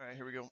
All right, here we go.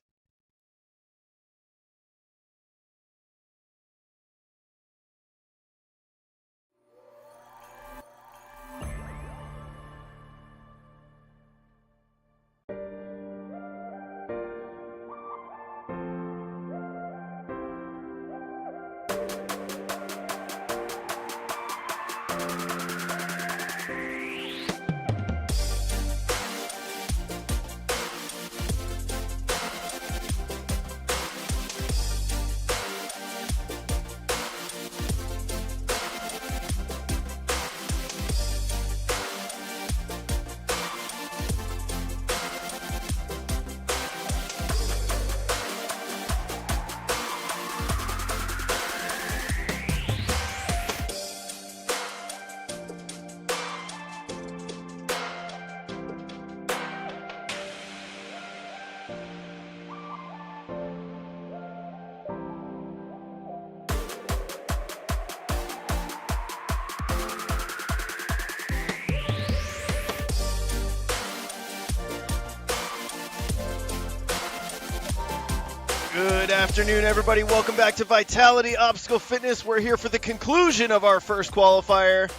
Good afternoon, everybody. Welcome back to Vitality Obstacle Fitness. We're here for the conclusion of our first qualifier.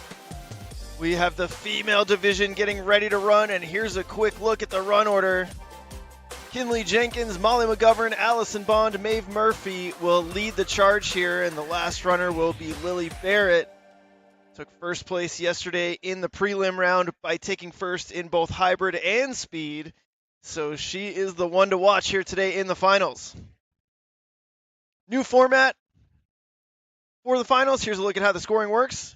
We have the female division getting ready to run, and here's a quick look at the run order. Kinley Jenkins, Molly McGovern, Allison Bond, Maeve Murphy will lead the charge here, and the last runner will be Lily Barrett. Took first place yesterday in the prelim round by taking first in both hybrid and speed, so she is the one to watch here today in the finals. New format for the finals. Here's a look at how the scoring works.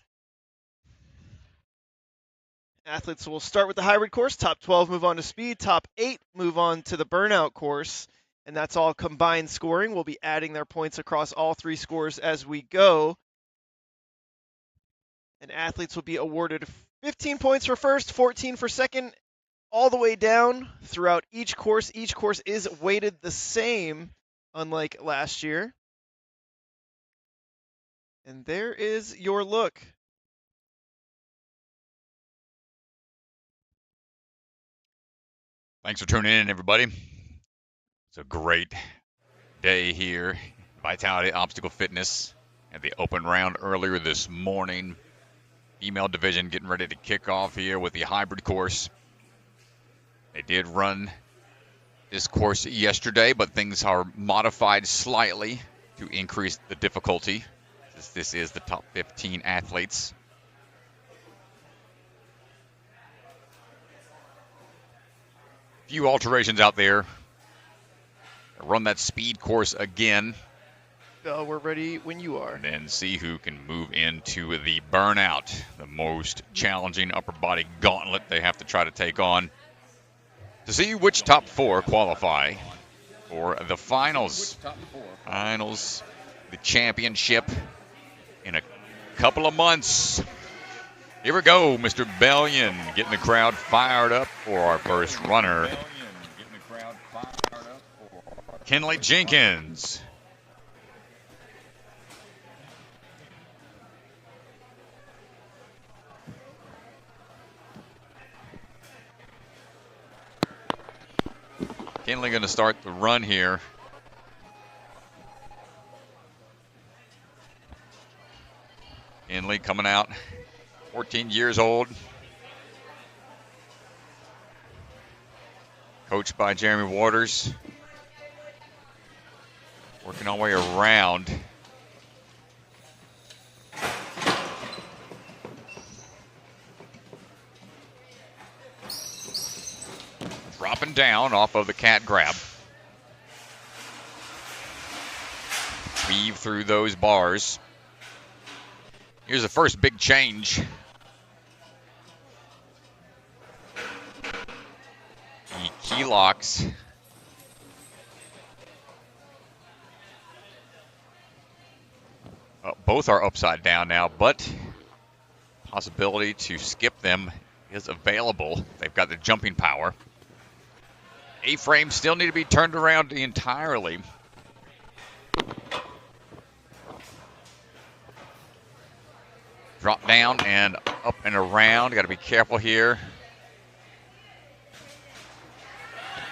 Athletes will start with the hybrid course. Top 12 move on to speed. Top 8 move on to the burnout course. And that's all combined scoring. We'll be adding their points across all three scores as we go. And athletes will be awarded 15 points for first, 14 for second, all the way down throughout each course. Each course is weighted the same, unlike last year. And there is your look. Thanks for tuning in, everybody. It's a great day here. Vitality Obstacle Fitness at the open round earlier this morning. Female division getting ready to kick off here with the hybrid course. They did run this course yesterday, but things are modified slightly to increase the difficulty, since this is the top 15 athletes. Few alterations out there. Run that speed course again. We're ready when you are. And then see who can move into the burnout, the most challenging upper body gauntlet they have to try to take on, to see which top 4 qualify for the finals. Finals, the championship in a couple of months. Here we go, Mr. Bellion getting the crowd fired up for our first runner. Kinley Jenkins. Kinley going to start the run here. Kinley coming out, 14 years old. Coached by Jeremy Waters. Working our way around. Dropping down off of the cat grab. Weave through those bars. Here's the first big change. The key locks. Both are upside down now, but possibility to skip them is available. They've got the jumping power. A-frames still need to be turned around entirely. Drop down and up and around. Got to be careful here.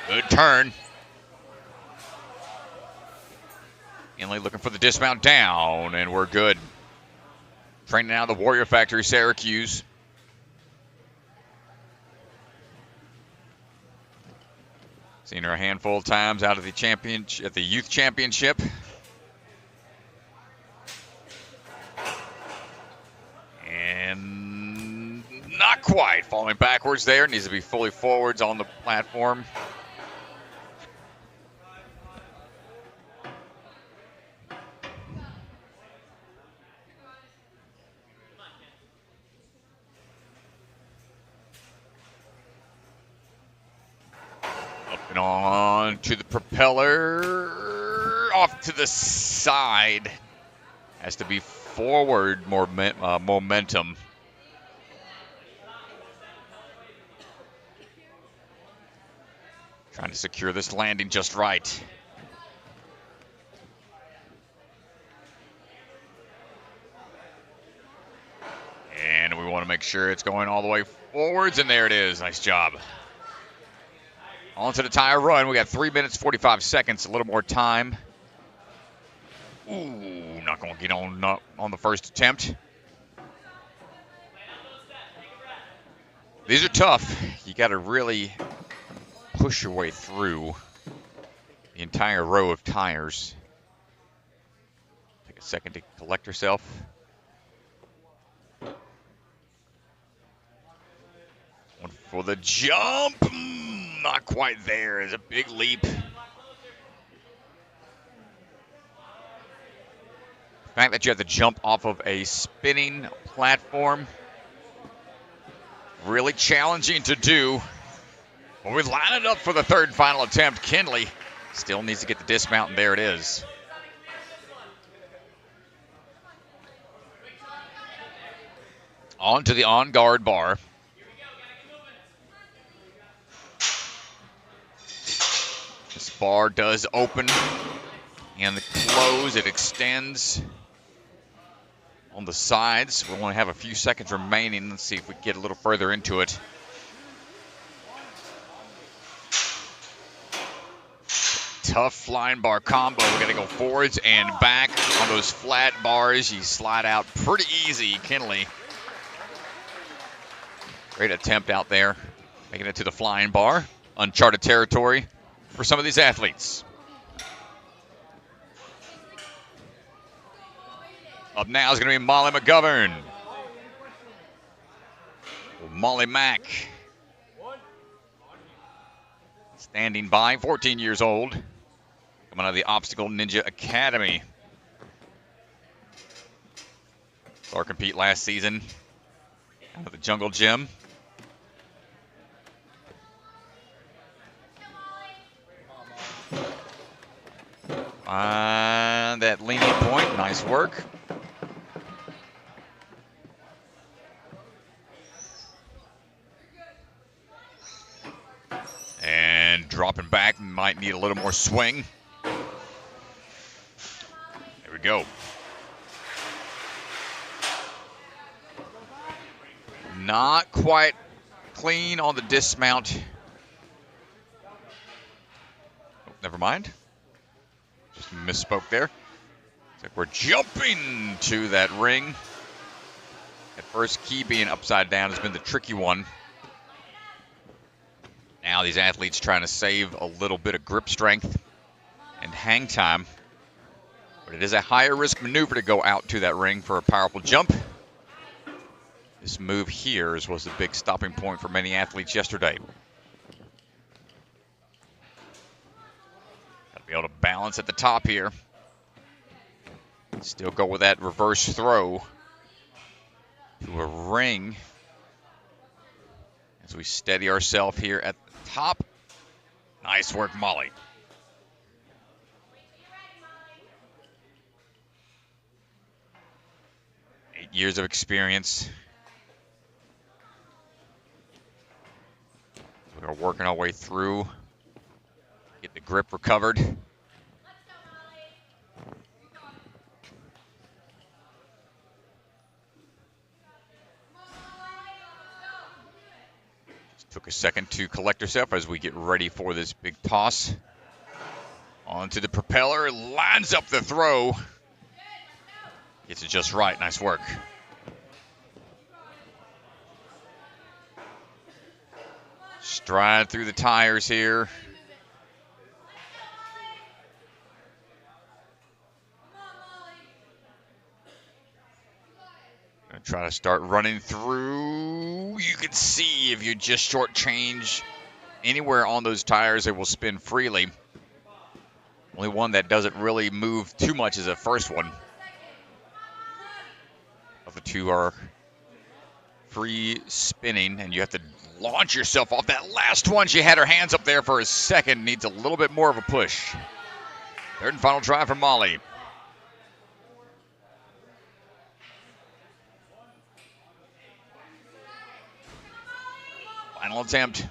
Good turn. Inley looking for the dismount down, and we're good. Training out of the Warrior Factory, Syracuse. Seen her a handful of times out of the youth championship. And not quite. Falling backwards there. Needs to be fully forwards on the platform. Up and on to the propeller. Off to the side. Has to be forward momentum. Trying to secure this landing just right. And we want to make sure it's going all the way forwards, and there it is. Nice job. On to the tire run. We got 3 minutes, 45 seconds, a little more time. Ooh, not going to get on the first attempt. These are tough. You got to really push your way through the entire row of tires. Take a second to collect yourself. One for the jump. Not quite there. It's a big leap. The fact that you have to jump off of a spinning platform, really challenging to do. But we line it up for the third and final attempt. Kinley still needs to get the dismount, and there it is. On to the on-guard bar. This bar does open and close. It extends on the sides. We only have a few seconds remaining. Let's see if we can get a little further into it. Tough flying bar combo. We're going to go forwards and back on those flat bars. You slide out pretty easy, Kinley. Great attempt out there, making it to the flying bar. Uncharted territory for some of these athletes. Up now is going to be Molly McGovern. Molly Mack. Standing by, 14 years old. Coming out of the Obstacle Ninja Academy. Saw her compete last season out of the Jungle Gym. That leaning point, nice work. And dropping back, might need a little more swing. There we go. Not quite clean on the dismount. Oh, never mind. Just misspoke there. It's like we're jumping to that ring. At first, key being upside down has been the tricky one. Now these athletes trying to save a little bit of grip strength and hang time. But it is a higher risk maneuver to go out to that ring for a powerful jump. This move here was the big stopping point for many athletes yesterday. Got to be able to balance at the top here. Still go with that reverse throw to a ring as we steady ourselves here at the top. Nice work, Molly. Years of experience. We are working our way through. Get the grip recovered. Just took a second to collect herself as we get ready for this big toss Onto the propeller, lines up the throw. Gets it just right. Nice work. Stride through the tires here. Gonna try to start running through. You can see if you just shortchange anywhere on those tires, it will spin freely. Only one that doesn't really move too much is the first one. The two are free spinning, and you have to launch yourself off that last one. She had her hands up there for a second. Needs a little bit more of a push. Third and final try for Molly. Final attempt.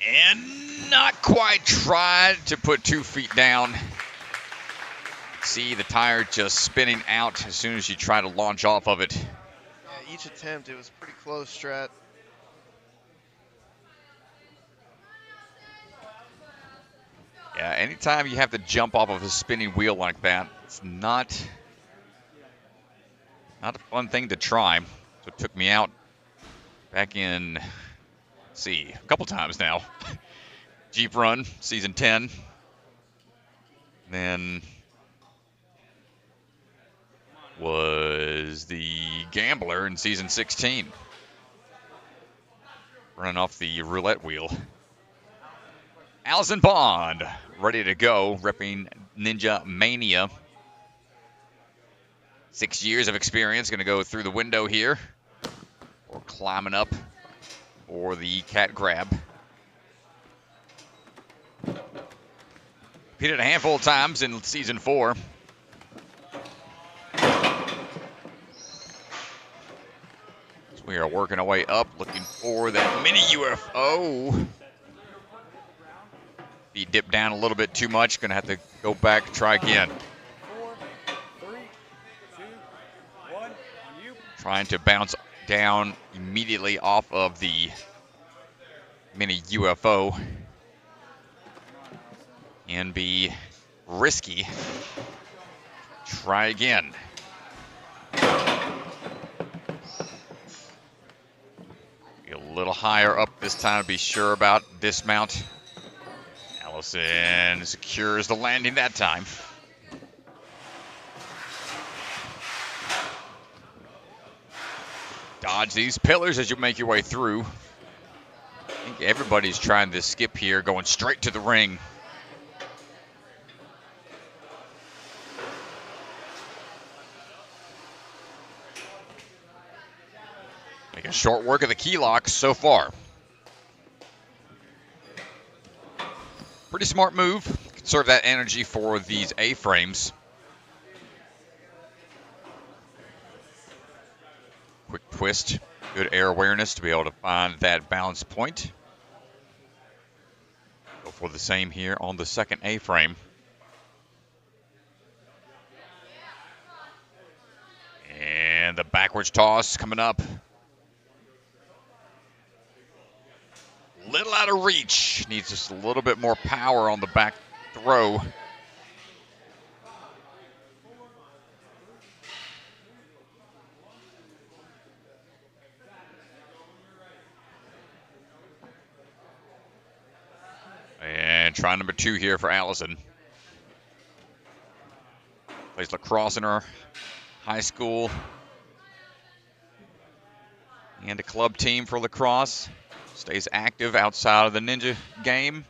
And not quite. Tried to put 2 feet down. See the tire just spinning out as soon as you try to launch off of it. Yeah, each attempt, it was pretty close, Strat. Yeah, anytime you have to jump off of a spinning wheel like that, it's not a fun thing to try. So it took me out back in, let's see, a couple times now. Jeep Run, Season 10. Then was the Gambler in Season 16. Running off the roulette wheel. Allison Bond, ready to go, repping Ninja Mania. 6 years of experience, going to go through the window here. Or climbing up for the cat grab. Competed a handful of times in Season 4. We are working our way up, looking for that mini UFO. He dipped down a little bit too much. Going to have to go back and try again. 4, 3, 2, 1, on you. Trying to bounce down immediately off of the mini UFO and be risky. Try again. Be a little higher up this time to be sure about dismount. Allison secures the landing that time. Dodge these pillars as you make your way through. I think everybody's trying to skip here, going straight to the ring. Making short work of the key locks so far. Pretty smart move. Conserve that energy for these A-frames. Quick twist. Good air awareness to be able to find that balance point. Go for the same here on the second A-frame. And the backwards toss coming up. Little out of reach. Needs just a little bit more power on the back throw. And try number 2 here for Allison. Plays lacrosse in her high school. And a club team for lacrosse. Stays active outside of the ninja game.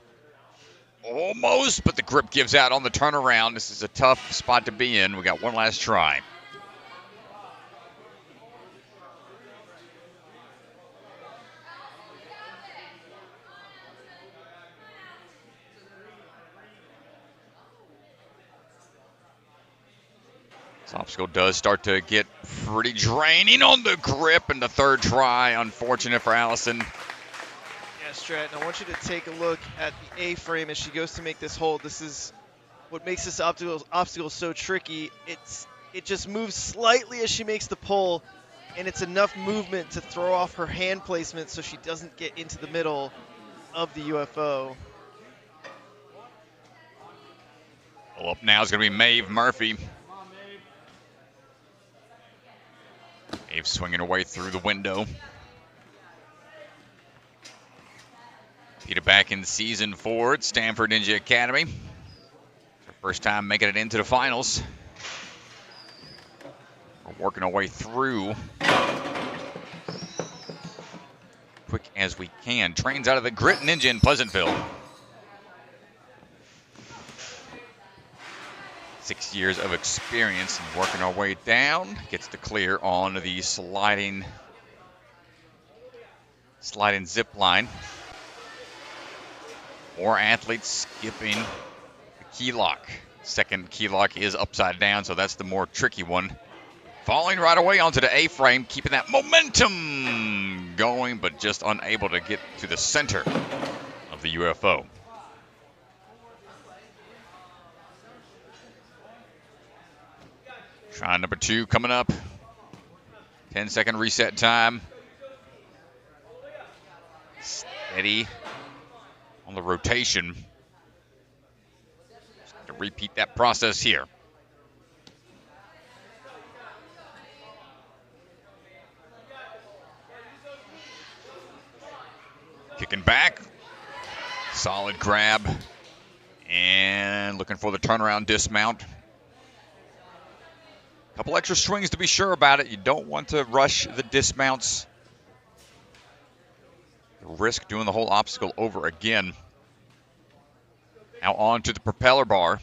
Almost, but the grip gives out on the turnaround. This is a tough spot to be in. We got one last try. This obstacle does start to get pretty draining on the grip, and the third try, unfortunate for Allison. Yeah, Stratton, I want you to take a look at the A-frame as she goes to make this hold. This is what makes this obstacle so tricky. It just moves slightly as she makes the pull, and it's enough movement to throw off her hand placement so she doesn't get into the middle. of the UFO. Well, up now is going to be Maeve Murphy. Maeve swinging her way through the window. Peter back in season 4 at Stanford Ninja Academy. It's her first time making it into the finals. We're working our way through quick as we can. Trains out of the Grit Ninja in Pleasantville. 6 years of experience and working our way down. Gets the clear on the sliding zip line. More athletes skipping the key lock. Second key lock is upside down, so that's the more tricky one. Falling right away onto the A-frame, keeping that momentum going, but just unable to get to the center of the UFO. Try number 2 coming up. 10-second reset time. Steady on the rotation. Just to repeat that process here. Kicking back. Solid grab. And looking for the turnaround dismount. Couple extra swings to be sure about it. You don't want to rush the dismounts. Risk doing the whole obstacle over again. Now on to the propeller bar.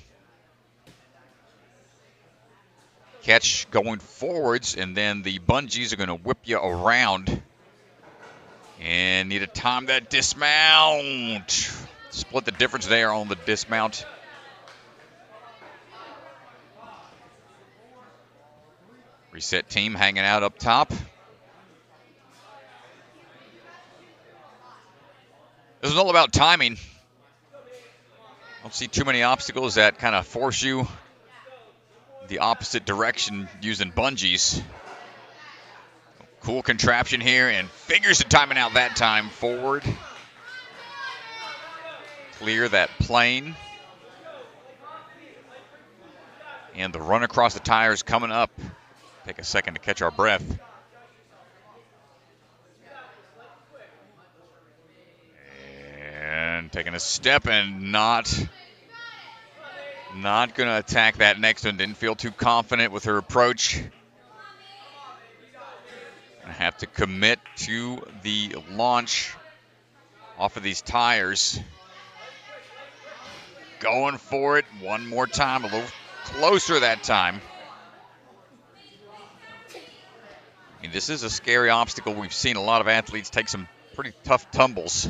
Catch going forwards, and then the bungees are going to whip you around. And need to time that dismount. Split the difference there on the dismount. Reset team hanging out up top. This is all about timing. Don't see too many obstacles that kind of force you the opposite direction using bungees. Cool contraption here, and figures the timing out that time. Forward. Clear that plane. And the run across the tires coming up. Take a second to catch our breath. And taking a step and not going to attack that next one. Didn't feel too confident with her approach. Gonna have to commit to the launch off of these tires. Going for it one more time, a little closer that time. I mean, this is a scary obstacle. We've seen a lot of athletes take some pretty tough tumbles.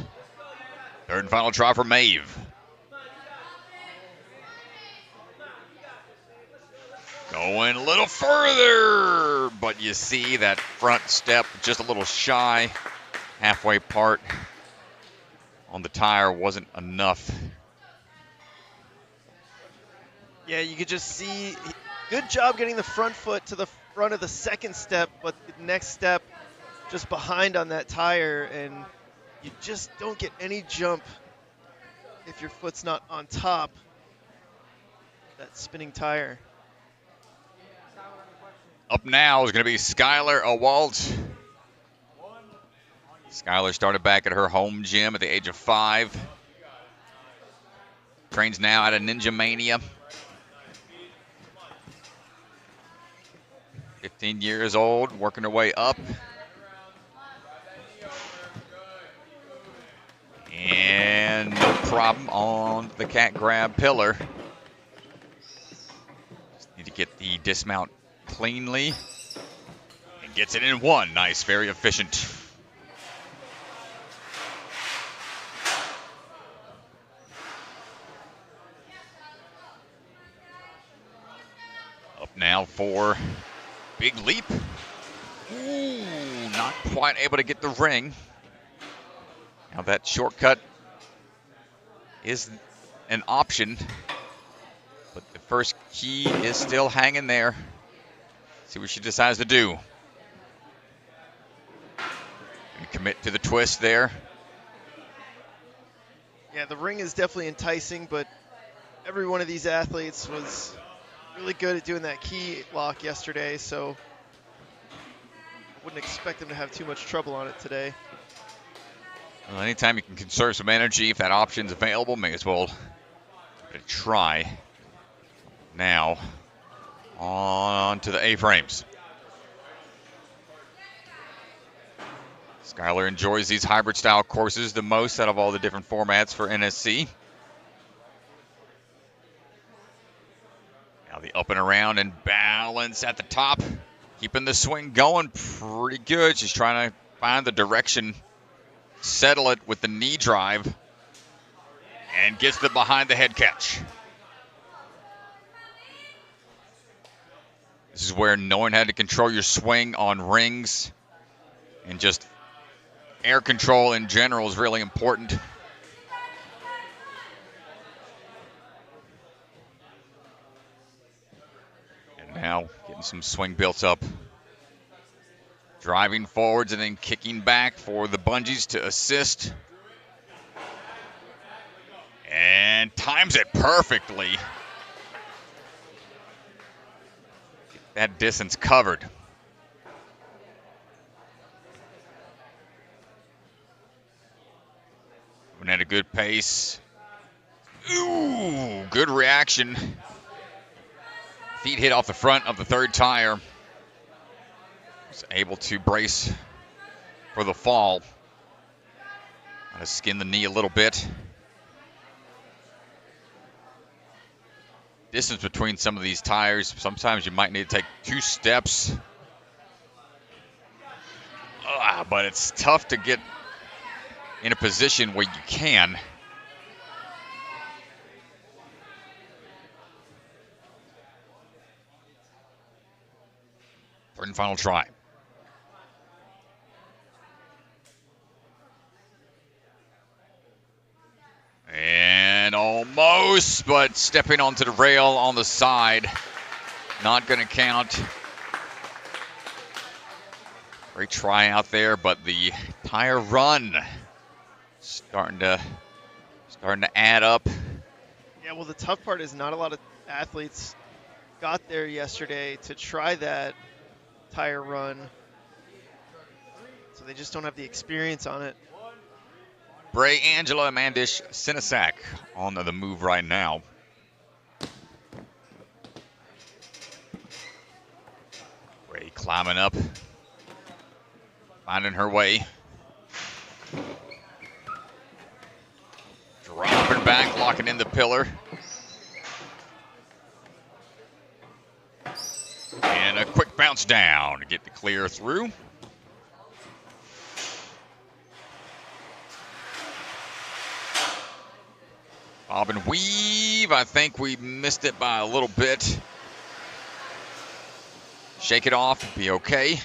Third and final try for Maeve. Going a little further, but you see that front step just a little shy. Halfway part on the tire wasn't enough. Yeah, you could just see, good job getting the front foot to the front of the second step, but the next step just behind on that tire, and you just don't get any jump if your foot's not on top of that spinning tire. Up now is going to be Skylar Awalt. Skylar started back at her home gym at the age of 5. Trains now out of Ninja Mania. 15 years old, working her way up. And no problem on the cat grab pillar. Just need to get the dismount cleanly. And gets it in one. Nice, very efficient. Up now for big leap. Ooh, not quite able to get the ring. Now that shortcut is an option, but the first key is still hanging there. See what she decides to do. And commit to the twist there. Yeah, the ring is definitely enticing, but every one of these athletes was really good at doing that key lock yesterday, so I wouldn't expect them to have too much trouble on it today. Well, anytime you can conserve some energy, if that option's available, may as well give it a try. Now, on to the A-frames. Skylar enjoys these hybrid style courses the most out of all the different formats for NSC. Now the up and around and balance at the top. Keeping the swing going pretty good. She's trying to find the direction, settle it with the knee drive, and gets the behind the head catch. This is where knowing how to control your swing on rings and just air control in general is really important. And now getting some swing built up. Driving forwards and then kicking back for the bungees to assist. And times it perfectly. Get that distance covered. Moving at a good pace. Ooh, good reaction. Feet hit off the front of the third tire. Was able to brace for the fall. Got to skin the knee a little bit. Distance between some of these tires, sometimes you might need to take 2 steps. But it's tough to get in a position where you can. Third and final try. And almost, but stepping onto the rail on the side. Not going to count. Great try out there, but the tire run starting to add up. Yeah, well, the tough part is not a lot of athletes got there yesterday to try that tire run, so they just don't have the experience on it. Bray, Angela, Mandish, Sinasak on the move right now. Bray climbing up, finding her way. Dropping back, locking in the pillar. And a quick bounce down to get the clear through. Bob and weave. I think we missed it by a little bit. Shake it off, be okay.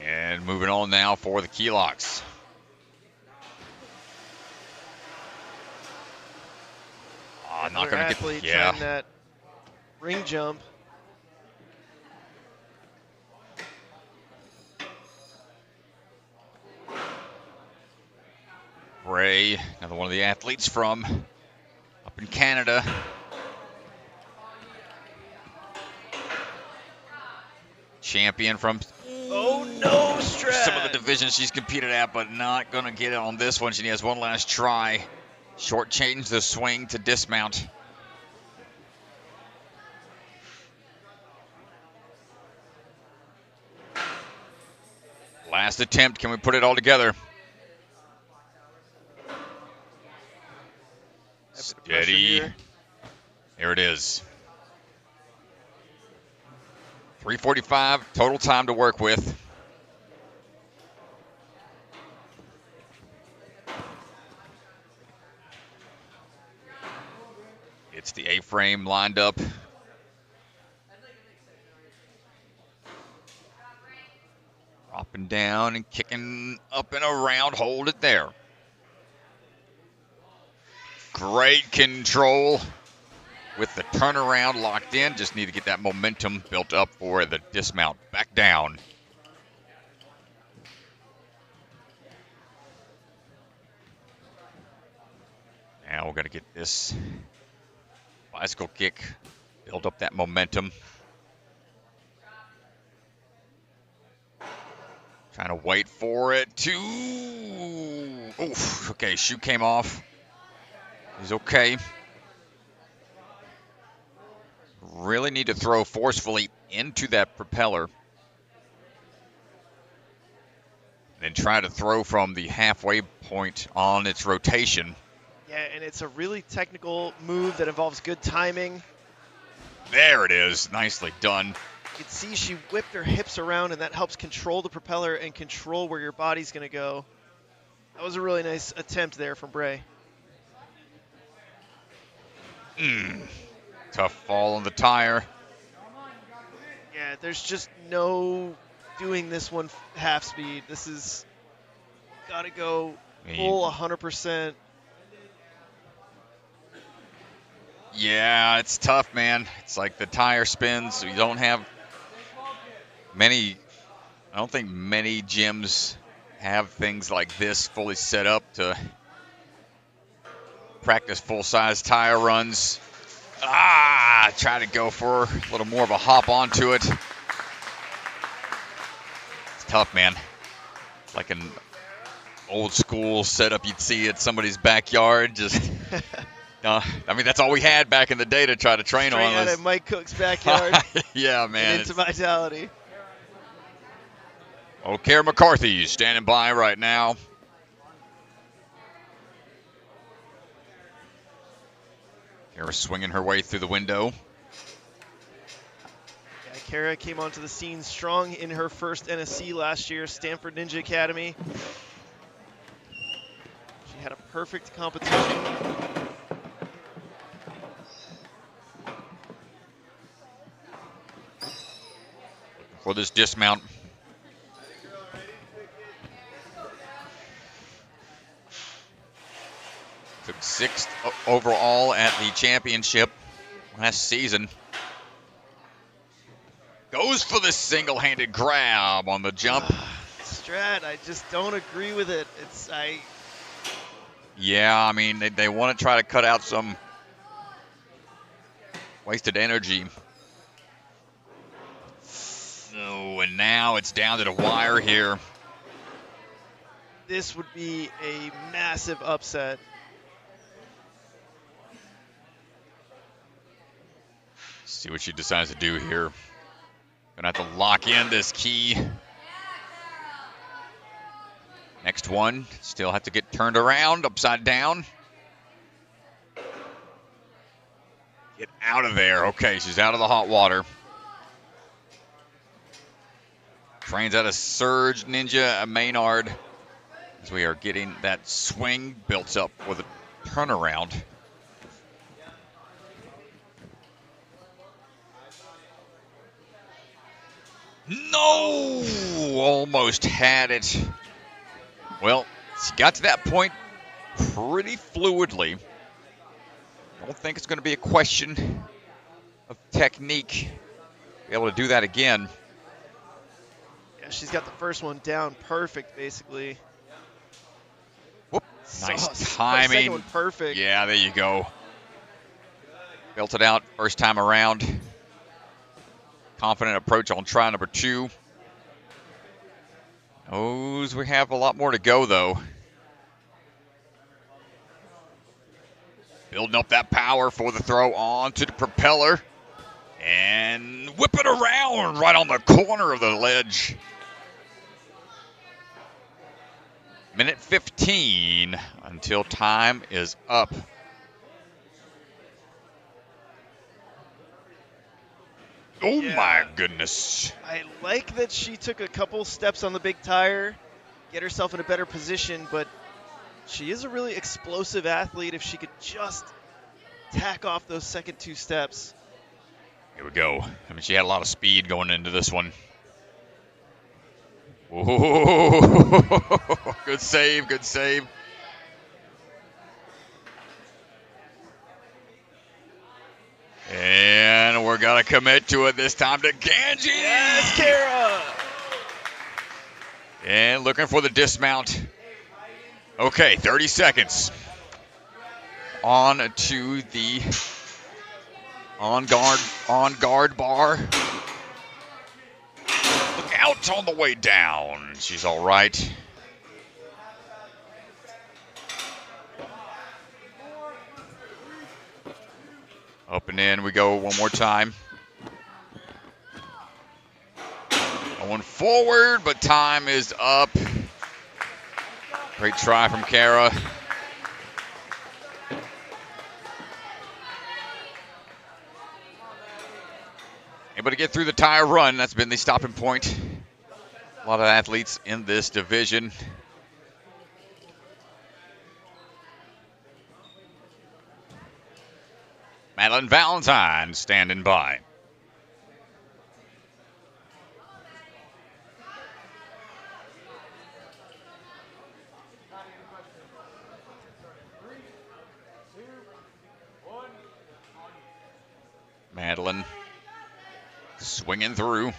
And moving on now for the key locks. Not going to get, trying that ring jump. Ray, another one of the athletes from up in Canada. Champion from no, stretch. Some of the divisions she's competed at, but not going to get it on this one. She has one last try. Shortchange the swing to dismount. Last attempt. Can we put it all together? Steady. Here it is. 3:45 total time to work with. It's the A-frame lined up. Dropping down and kicking up and around. Hold it there. Great control. with the turnaround locked in. Just need to get that momentum built up for the dismount. Back down. Now we're going to get this bicycle kick, build up that momentum. Trying to wait for it to... Oof, okay, shoe came off. He's okay. Really need to throw forcefully into that propeller. And try to throw from the halfway point on its rotation. Yeah, and it's a really technical move that involves good timing. There it is. Nicely done. You can see she whipped her hips around, and that helps control the propeller and control where your body's going to go. That was a really nice attempt there from Bray. Tough fall on the tire. Yeah, there's just no doing this one half speed. This is got to go full 100%. Yeah, it's tough, man. It's like the tire spins. You don't have many, I don't think many gyms have things like this fully set up to practice full-size tire runs. Try to go for a little more of a hop onto it. It's tough, man. It's like an old school setup you'd see at somebody's backyard. Just, I mean, that's all we had back in the day to try to train Straight on. out of Mike Cook's backyard. Yeah, man. And into Vitality. Oh, Kara McCarthy standing by right now. Kara swinging her way through the window. Yeah, Kara came onto the scene strong in her first NSC last year, Stanford Ninja Academy. She had a perfect competition. For this dismount. Took 6th overall at the championship last season. Goes for this single-handed grab on the jump. Strat, I just don't agree with it. Yeah, I mean, they want to try to cut out some wasted energy. Oh, and now it's down to the wire here. This would be a massive upset. See what she decides to do here. Gonna have to lock in this key. Next one, still have to get turned around, upside down. Get out of there. Okay, she's out of the hot water. Trains out of Surge Ninja Maynard as we are getting that swing built up with a turnaround. No! Almost had it. Well, she got to that point pretty fluidly. I don't think it's going to be a question of technique. Be able to do that again. Yeah, she's got the first one down perfect, basically. Whoop. Nice The timing. second one perfect. Yeah, there you go. Built it out first time around. Confident approach on try number 2. Knows we have a lot more to go, though. Building up that power for the throw onto the propeller. And whip it around right on the corner of the ledge. Minute 15 until time is up. Oh, Yeah. my goodness. I like that she took a couple steps on the big tire, get herself in a better position, but she is a really explosive athlete if she could just tack off those second 2 steps. Here we go. I mean, she had a lot of speed going into this one. Whoa. Good save, good save. And we're going to commit to it this time to Ganji. Yes, Kara. And looking for the dismount. Okay, 30 seconds. On to the on guard bar. Look out on the way down. She's all right. Up and in we go one more time. Going forward, but time is up. Great try from Kara. Able to get through the tire run. That's been the stopping point. A lot of athletes in this division. Madeline Valentine standing by. Madeline swinging through.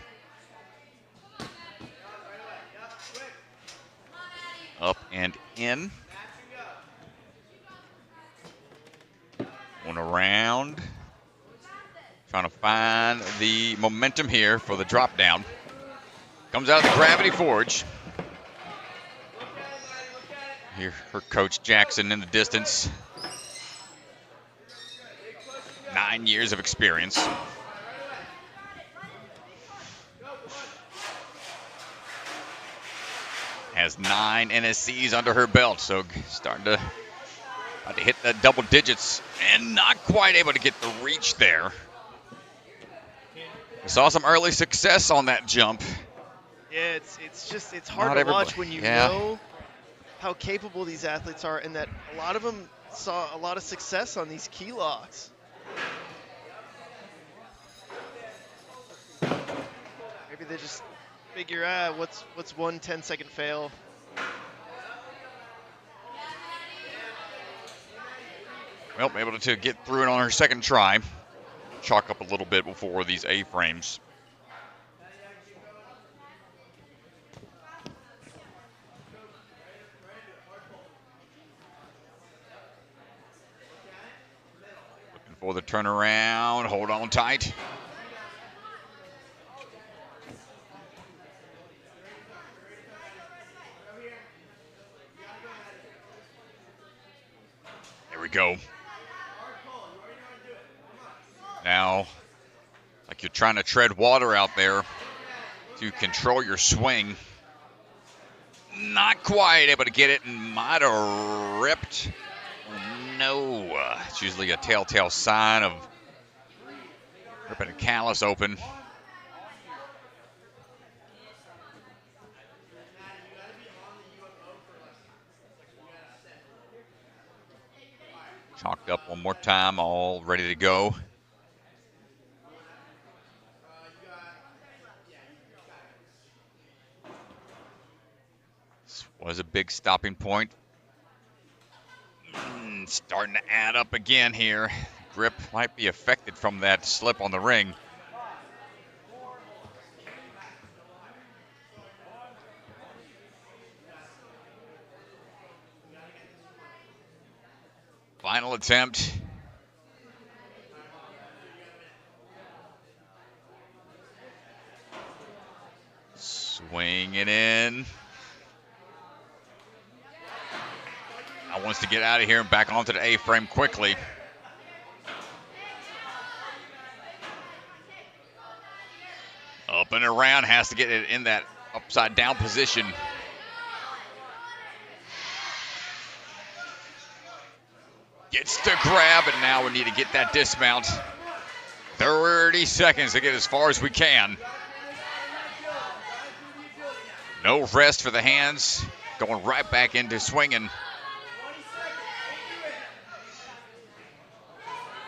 Up and in. One around. Trying to find the momentum here for the drop down. Comes out of the gravity forge. Here, her coach Jackson in the distance. 9 years of experience. Has 9 NSCs under her belt, so starting to hit the double digits and not quite able to get the reach there. We saw some early success on that jump. Yeah, it's hard to watch when you know how capable these athletes are, and that a lot of them saw a lot of success on these key locks. Maybe they just figure out what's one 10-second fail. Well, able to get through it on her second try. Chalk up a little bit before these A-frames. Looking for the turnaround. Hold on tight. There we go. Now, like you're trying to tread water out there to control your swing. Not quite able to get it, and might have ripped. No, it's usually a telltale sign of ripping a callus open. Chalked up one more time, all ready to go. This was a big stopping point. Starting to add up again here. Grip might be affected from that slip on the ring. Final attempt. Swing it in. Now wants to get out of here and back onto the A-frame quickly. Up and around, has to get it in that upside down position. Gets to grab, and now we need to get that dismount. 30 seconds to get as far as we can. No rest for the hands. Going right back into swinging.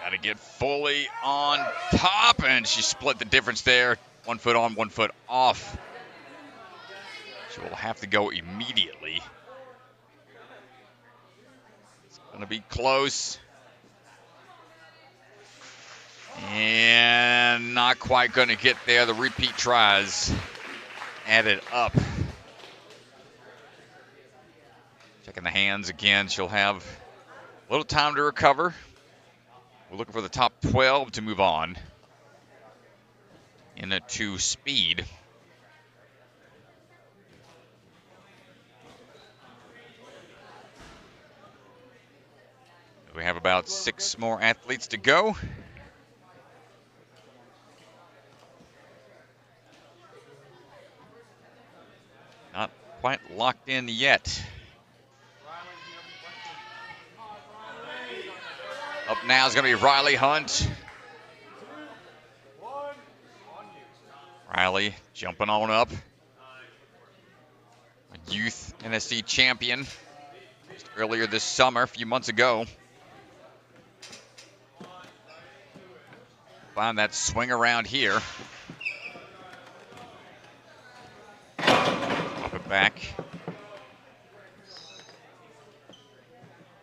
Got to get fully on top, and she split the difference there. 1 foot on, 1 foot off. She will have to go immediately. It's going to be close. And not quite going to get there. The repeat tries added up. Checking the hands again. She'll have a little time to recover. We're looking for the top 12 to move on into speed. We have about 6 more athletes to go. Not quite locked in yet. Up now is going to be Riley Hunt. Riley jumping on up. A youth NSC champion just earlier this summer, a few months ago. Find that swing around here. Up it back.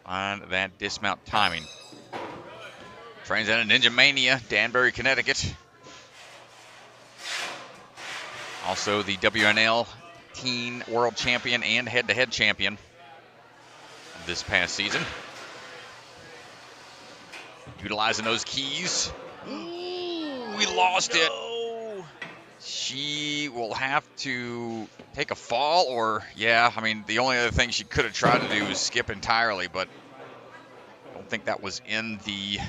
Find that dismount timing. Trains out of Ninja Mania, Danbury, Connecticut. Also the WNL teen world champion and head-to-head champion this past season. Utilizing those keys. Ooh, we lost it. She will have to take a fall or, yeah, I mean, the only other thing she could have tried to do is skip entirely, but I don't think that was in the...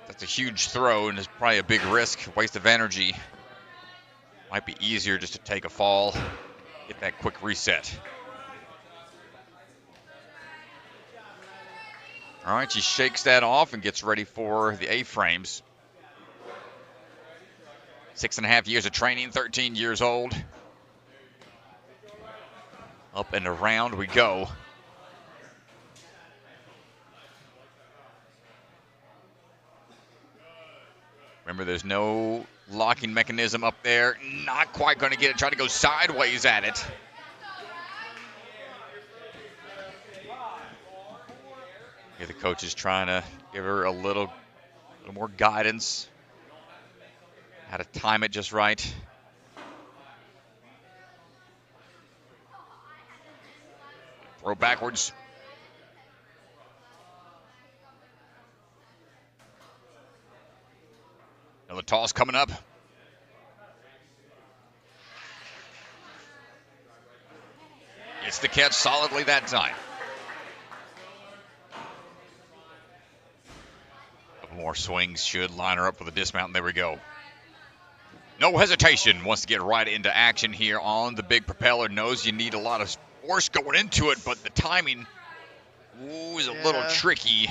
That's a huge throw and is probably a big risk, waste of energy. Might be easier just to take a fall, get that quick reset. All right, she shakes that off and gets ready for the A-frames. 6.5 years of training, 13 years old. Up and around we go. Remember, there's no locking mechanism up there. Not quite going to get it. Try to go sideways at it. Here the coach is trying to give her a little more guidance. How to time it just right. Throw backwards. Another toss coming up. Gets the catch solidly that time. Couple more swings should line her up for the dismount, and there we go. No hesitation. Wants to get right into action here on the big propeller. Knows you need a lot of force going into it, but the timing is a little tricky.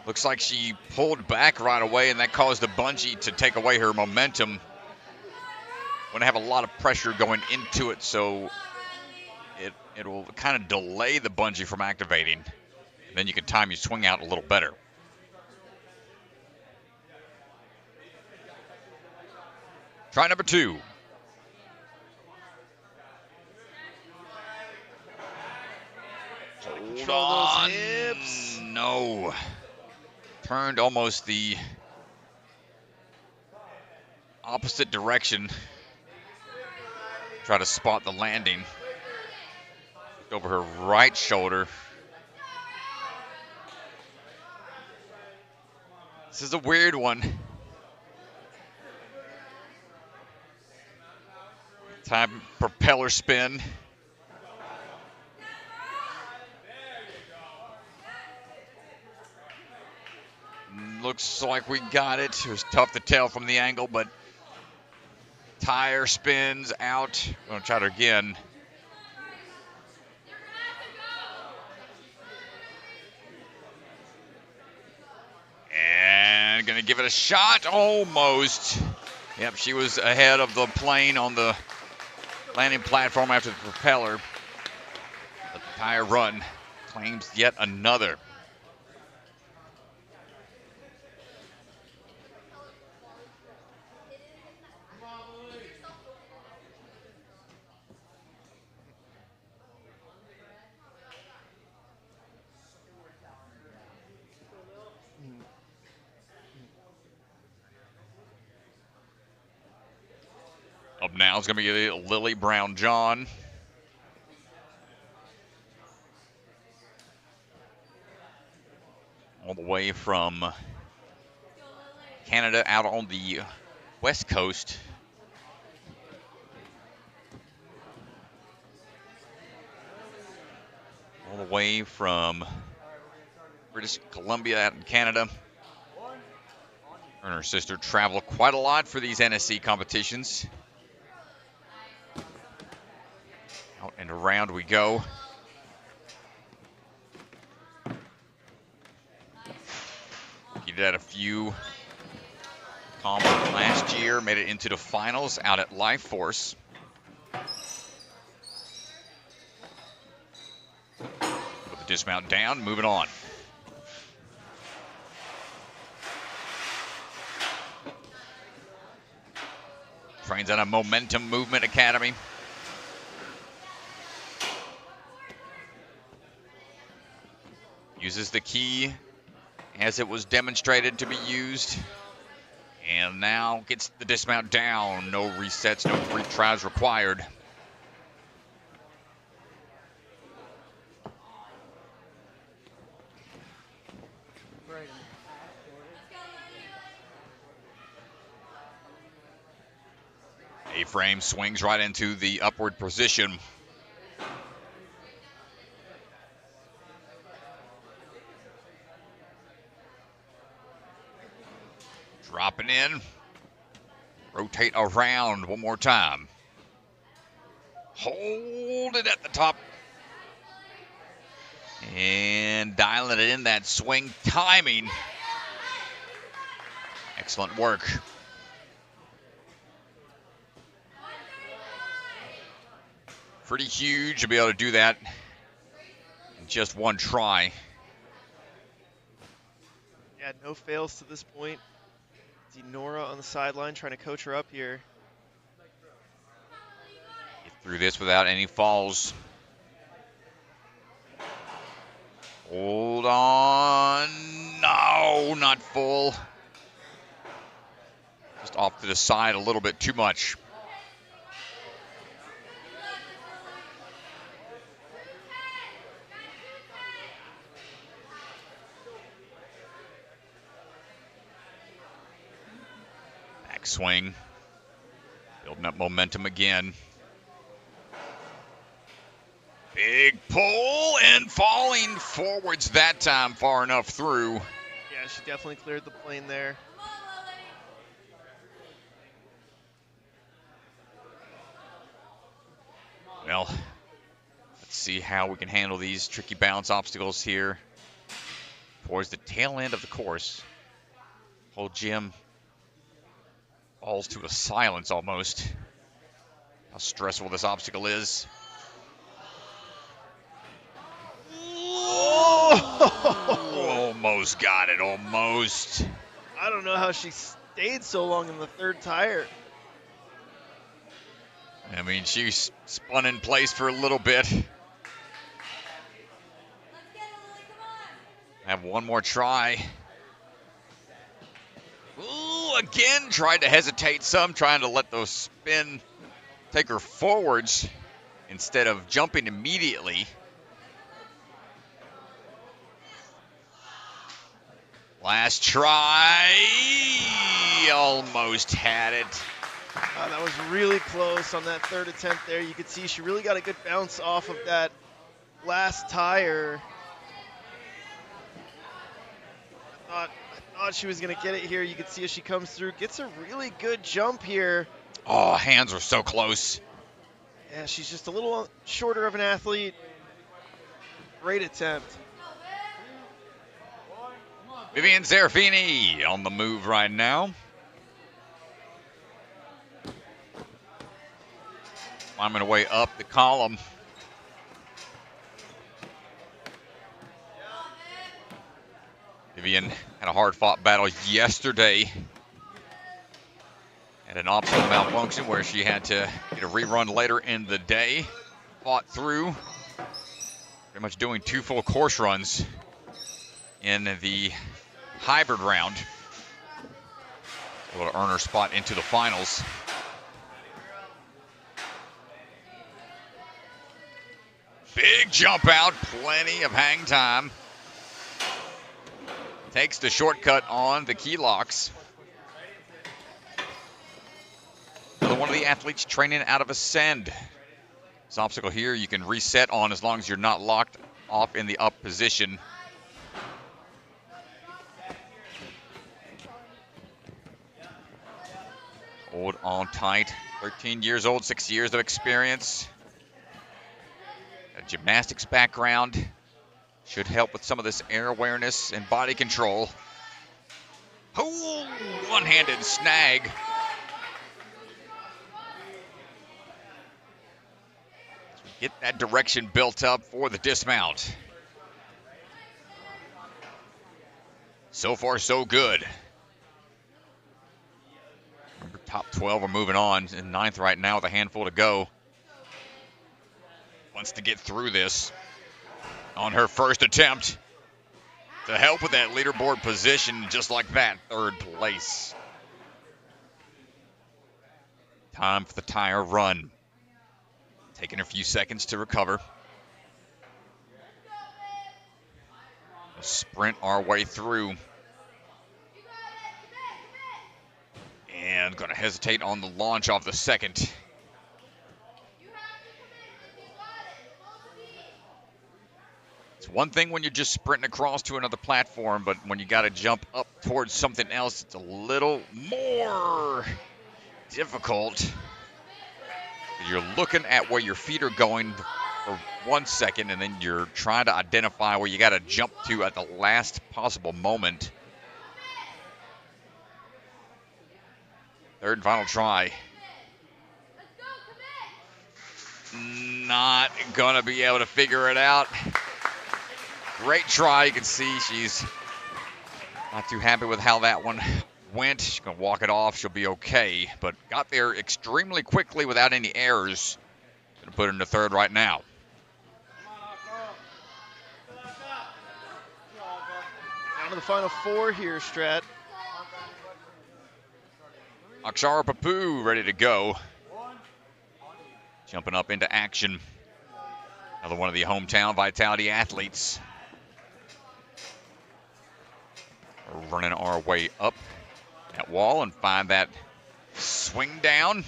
Looks like she pulled back right away, and that caused the bungee to take away her momentum. Going to have a lot of pressure going into it, so it will kind of delay the bungee from activating. And then you can time your swing out a little better. Try number 2. Hold on. Those hips. No. Turned almost the opposite direction. Try to spot the landing. Looked over her right shoulder. This is a weird one. Time propeller spin. Looks like we got it. It was tough to tell from the angle, but tire spins out. I'm going to try it again. And going to give it a shot. Almost. Yep, she was ahead of the plane on the landing platform after the propeller. But the tire run claims yet another. Up now is going to be Lily Brown-John. All the way from Canada out on the West Coast. All the way from British Columbia out in Canada. Her and her sister travel quite a lot for these NSC competitions. Out and around we go. He did a few comps last year, made it into the finals out at Life Force. Put the dismount down, moving on. Trains at a Momentum Movement Academy. Uses the key as it was demonstrated to be used. And now gets the dismount down. No resets, no retries required. A-frame swings right into the upward position. Dropping in. Rotate around one more time. Hold it at the top. And dialing it in, that swing timing. Excellent work. Pretty huge to be able to do that in just one try. Yeah, no fails to this point. See Nora on the sideline trying to coach her up here. Get through this without any falls. Hold on. No, not full. Just off to the side a little bit too much. Swing, building up momentum again. Big pull and falling forwards that time far enough through. Yeah, she definitely cleared the plane there. Well, let's see how we can handle these tricky balance obstacles here towards the tail end of the course. Whole gym falls to a silence almost. How stressful this obstacle is. Oh, almost got it, almost. I don't know how she stayed so long in the third tire. I mean, she spun in place for a little bit. Have one more try. Ooh, again, tried to hesitate some, trying to let those spin take her forwards instead of jumping immediately. Last try, almost had it. That was really close on that third attempt there. You could see she really got a good bounce off of that last tire. I thought she was going to get it here. You could see as she comes through, gets a really good jump here. Oh, hands are so close. Yeah, she's just a little shorter of an athlete. Great attempt. Vivian Serafini on the move right now. Climbing her way up the column. Vivian had a hard-fought battle yesterday at an obstacle malfunction where she had to get a rerun later in the day. Fought through, pretty much doing 2 full course runs in the hybrid round. Able to earn her spot into the finals. Big jump out, plenty of hang time. Takes the shortcut on the key locks. Another one of the athletes training out of ascend. This obstacle here you can reset on as long as you're not locked off in the up position. Hold on tight. 13 years old, 6 years of experience. A gymnastics background. Should help with some of this air awareness and body control. Oh, one-handed snag. Get that direction built up for the dismount. So far, so good. Remember, top 12 are moving on. In ninth right now with a handful to go. Wants to get through this on her first attempt to help with that leaderboard position, just like that, third place. Time for the tire run. Taking a few seconds to recover. We'll sprint our way through. And going to hesitate on the launch off the second. It's one thing when you're just sprinting across to another platform, but when you got to jump up towards something else, it's a little more difficult. You're looking at where your feet are going for 1 second, and then you're trying to identify where you got to jump to at the last possible moment. Third and final try. Not going to be able to figure it out. Great try. You can see she's not too happy with how that one went. She's going to walk it off. She'll be okay. But got there extremely quickly without any errors. Going to put her in the third right now. Down to the final four here, Strat. Akshara Papu ready to go. Jumping up into action. Another one of the hometown Vitality athletes. We're running our way up that wall and find that swing down.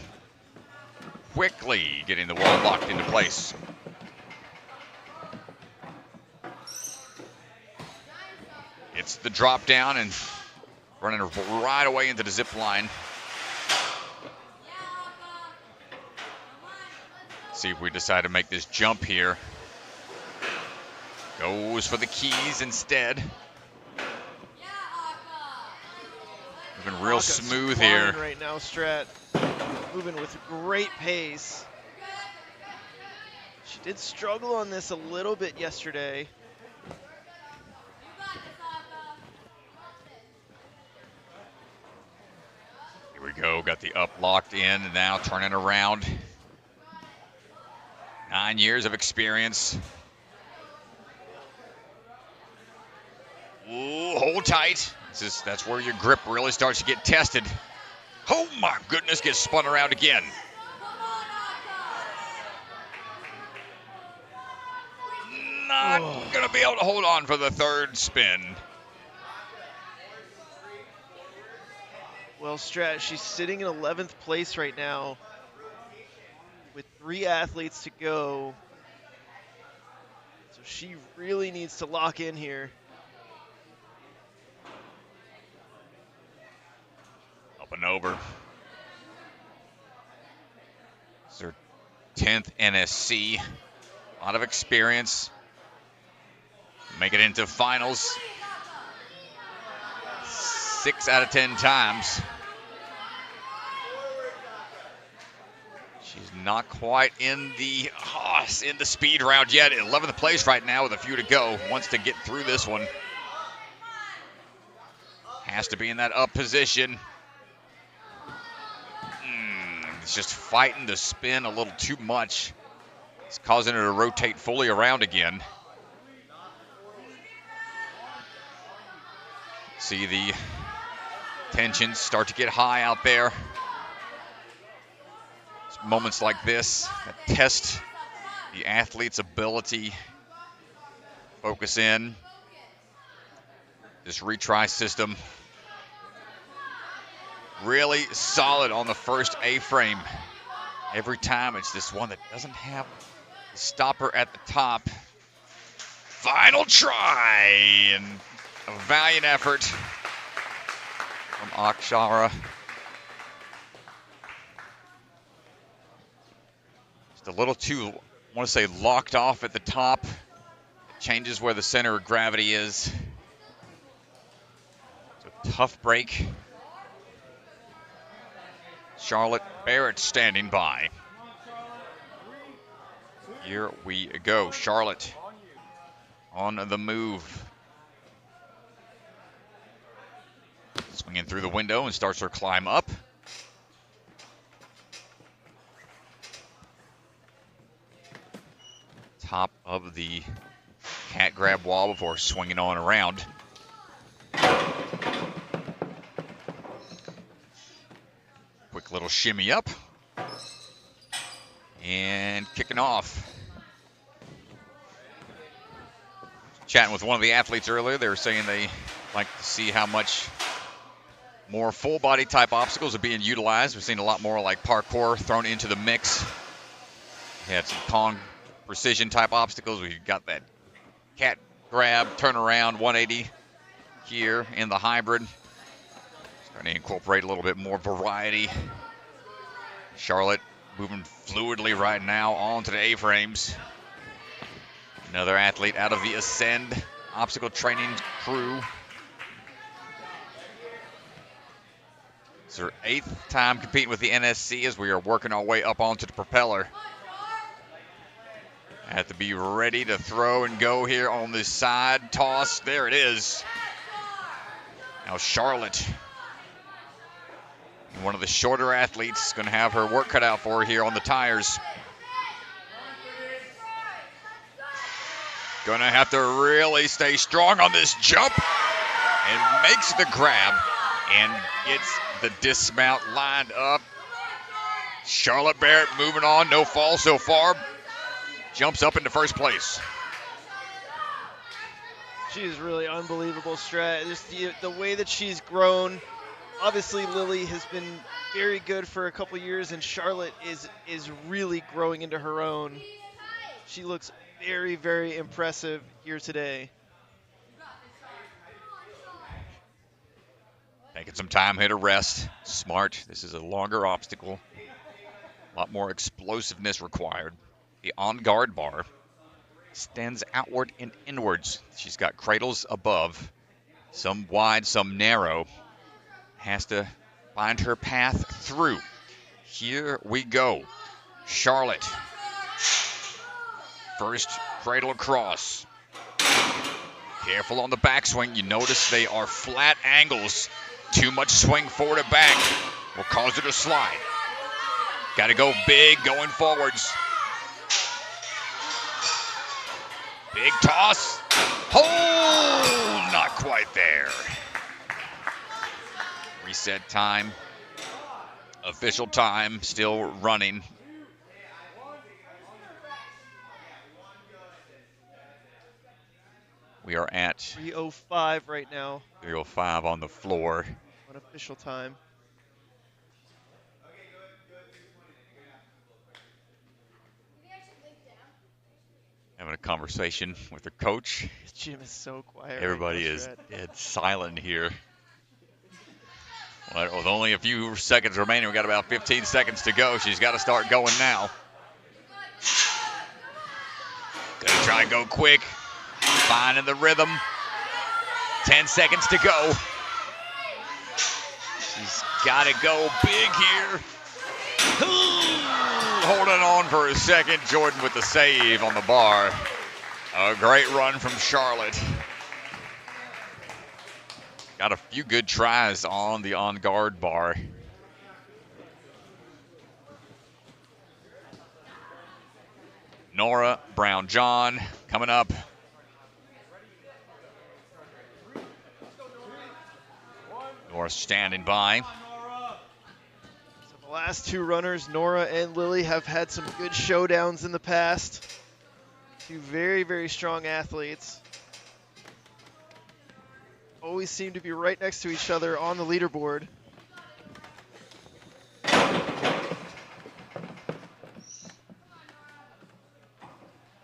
Quickly getting the wall locked into place. It's the drop down and running right away into the zip line. See if we decide to make this jump here. Goes for the keys instead. Moving real smooth here. Right now, Strat. Moving with great pace. She did struggle on this a little bit yesterday. Here we go. Got the up locked in and now turning around. 9 years of experience. Ooh, hold tight. That's where your grip really starts to get tested. Oh my goodness, gets spun around again. Not going to be able to hold on for the third spin. Well, Strat, she's sitting in 11th place right now with 3 athletes to go. So she really needs to lock in here. Up and over. It's her 10th NSC. A lot of experience. Make it into finals 6 out of 10 times. She's not quite in the speed round yet. 11th place right now with a few to go. Wants to get through this one. Has to be in that up position. It's just fighting to spin a little too much. It's causing her to rotate fully around again. See the tensions start to get high out there. It's moments like this that test the athlete's ability. Focus in. This retry system. Really solid on the first A-frame. Every time it's this one that doesn't have the stopper at the top. Final try, and a valiant effort from Akshara. Just a little too, I want to say, locked off at the top. It changes where the center of gravity is. It's a tough break. Charlotte Barrett standing by. Here we go. Charlotte on the move. Swinging through the window and starts her climb up. Top of the cat grab wall before swinging on around. Quick little shimmy up. And kicking off. Chatting with one of the athletes earlier, they were saying they like to see how much more full body type obstacles are being utilized. We've seen a lot more like parkour thrown into the mix. We had some Kong precision type obstacles. We've got that cat grab, turnaround, 180 here in the hybrid. Starting to incorporate a little bit more variety. Charlotte moving fluidly right now onto the A-frames. Another athlete out of the Ascend obstacle training crew. It's her 8th time competing with the NSC as we are working our way up onto the propeller. Have to be ready to throw and go here on this side toss. There it is. Now Charlotte, one of the shorter athletes, is going to have her work cut out for her here on the tires. Going to have to really stay strong on this jump, and makes the grab and gets the dismount lined up. Charlotte Barrett moving on, no fall so far. Jumps up into first place. She's really unbelievable, Strat. Just the way that she's grown. Obviously, Lily has been very good for a couple years, and Charlotte is really growing into her own. She looks very, very impressive here today. Taking some time here to rest. Smart. This is a longer obstacle. A lot more explosiveness required. The on-guard bar extends outward and inwards. She's got cradles above, some wide, some narrow. Has to find her path through. Here we go. Charlotte. First cradle across. Careful on the backswing. You notice they are flat angles. Too much swing forward or back will cause her to slide. Got to go big going forwards. Big toss. Hold! Not quite there. Reset time. Official time still running. We are at 3:05 right now. 3:05 on the floor. Unofficial time. Having a conversation with the coach. The gym is so quiet. Everybody right now, is Strat. dead silent here. Well, with only a few seconds remaining, we've got about 15 seconds to go. She's got to start going now. Gonna try and go quick. Finding the rhythm. 10 seconds to go. She's got to go big here. Holding on for a second. Jordan with the save on the bar. A great run from Charlotte. Got a few good tries on the on-guard bar. Nora Brown-John coming up. Nora standing by. So the last two runners, Nora and Lily, have had some good showdowns in the past. Two very, very strong athletes. Always seem to be right next to each other on the leaderboard.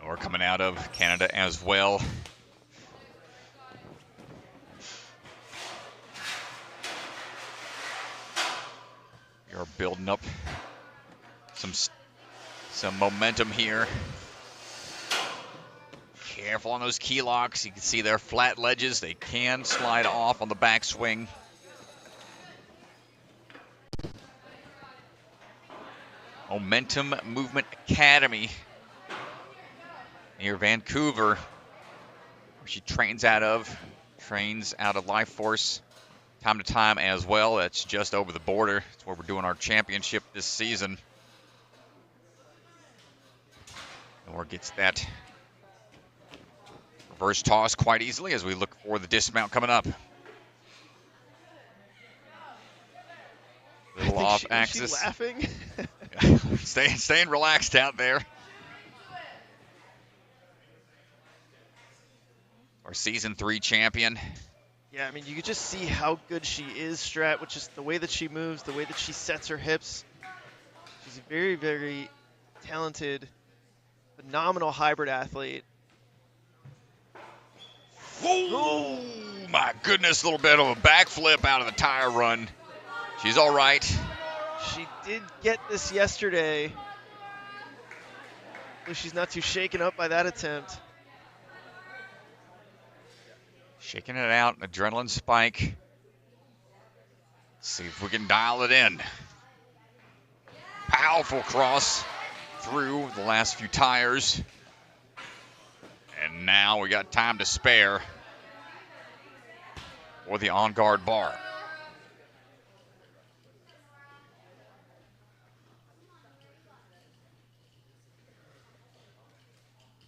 Or coming out of Canada as well. We are building up some momentum here. Careful on those key locks. You can see they're flat ledges. They can slide off on the backswing. Momentum Movement Academy near Vancouver, where she trains out of Life Force time to time as well. That's just over the border. That's where we're doing our championship this season. Nora gets that reverse toss quite easily as we look for the dismount coming up. Little off axis. Is she laughing? staying relaxed out there. Our season 3 champion. Yeah, I mean, you could just see how good she is, Strat, which is the way that she moves, the way that she sets her hips. She's a very, very talented, phenomenal hybrid athlete. Oh, my goodness, a little bit of a backflip out of the tire run. She's all right. She did get this yesterday. She's not too shaken up by that attempt. Shaking it out, an adrenaline spike. Let's see if we can dial it in. Powerful cross through the last few tires. And now we got time to spare for the on-guard bar.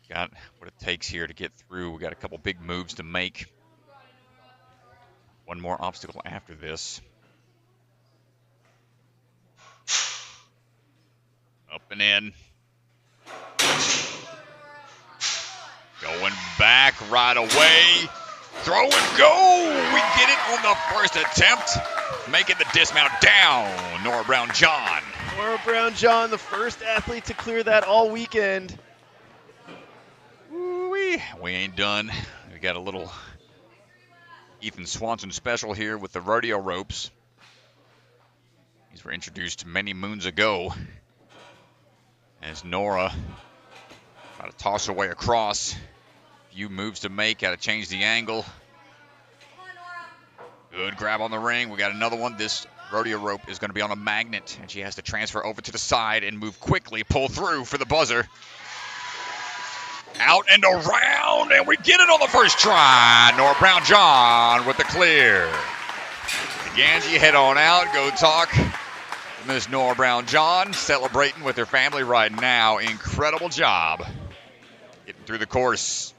Got what it takes here to get through. We got a couple big moves to make. One more obstacle after this. Up and in. Going back right away. Throw and go. We get it on the first attempt. Making the dismount down. Nora Brown-John. Nora Brown-John, the first athlete to clear that all weekend. Ooh-wee. We ain't done. We got a little Ethan Swanson special here with the rodeo ropes. These were introduced many moons ago. As Nora try to toss her way across. Few moves to make, got to change the angle. Good grab on the ring. We got another one. This rodeo rope is going to be on a magnet, and she has to transfer over to the side and move quickly, pull through for the buzzer. Out and around, and we get it on the first try. Nora Brown-John with the clear. Ganji, head on out. Go talk to Miss Nora Brown-John, celebrating with her family right now. Incredible job getting through the course.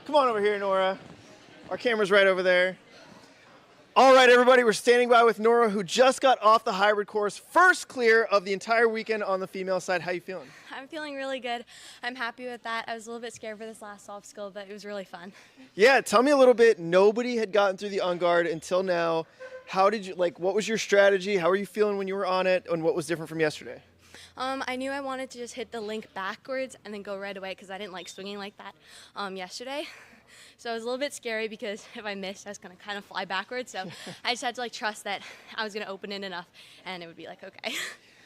Come on over here, Nora. Our camera's right over there. All right, everybody, we're standing by with Nora, who just got off the hybrid course. First clear of the entire weekend on the female side. How you feeling? I'm feeling really good. I'm happy with that. I was a little bit scared for this last obstacle, but it was really fun. Yeah, tell me a little bit. Nobody had gotten through the on-guard until now. How did you, what was your strategy? How were you feeling when you were on it, and what was different from yesterday? I knew I wanted to just hit the link backwards and then go right away because I didn't like swinging like that yesterday. So it was a little bit scary because if I missed, I was going to kind of fly backwards. So I just had to trust that I was going to open it enough and it would be okay.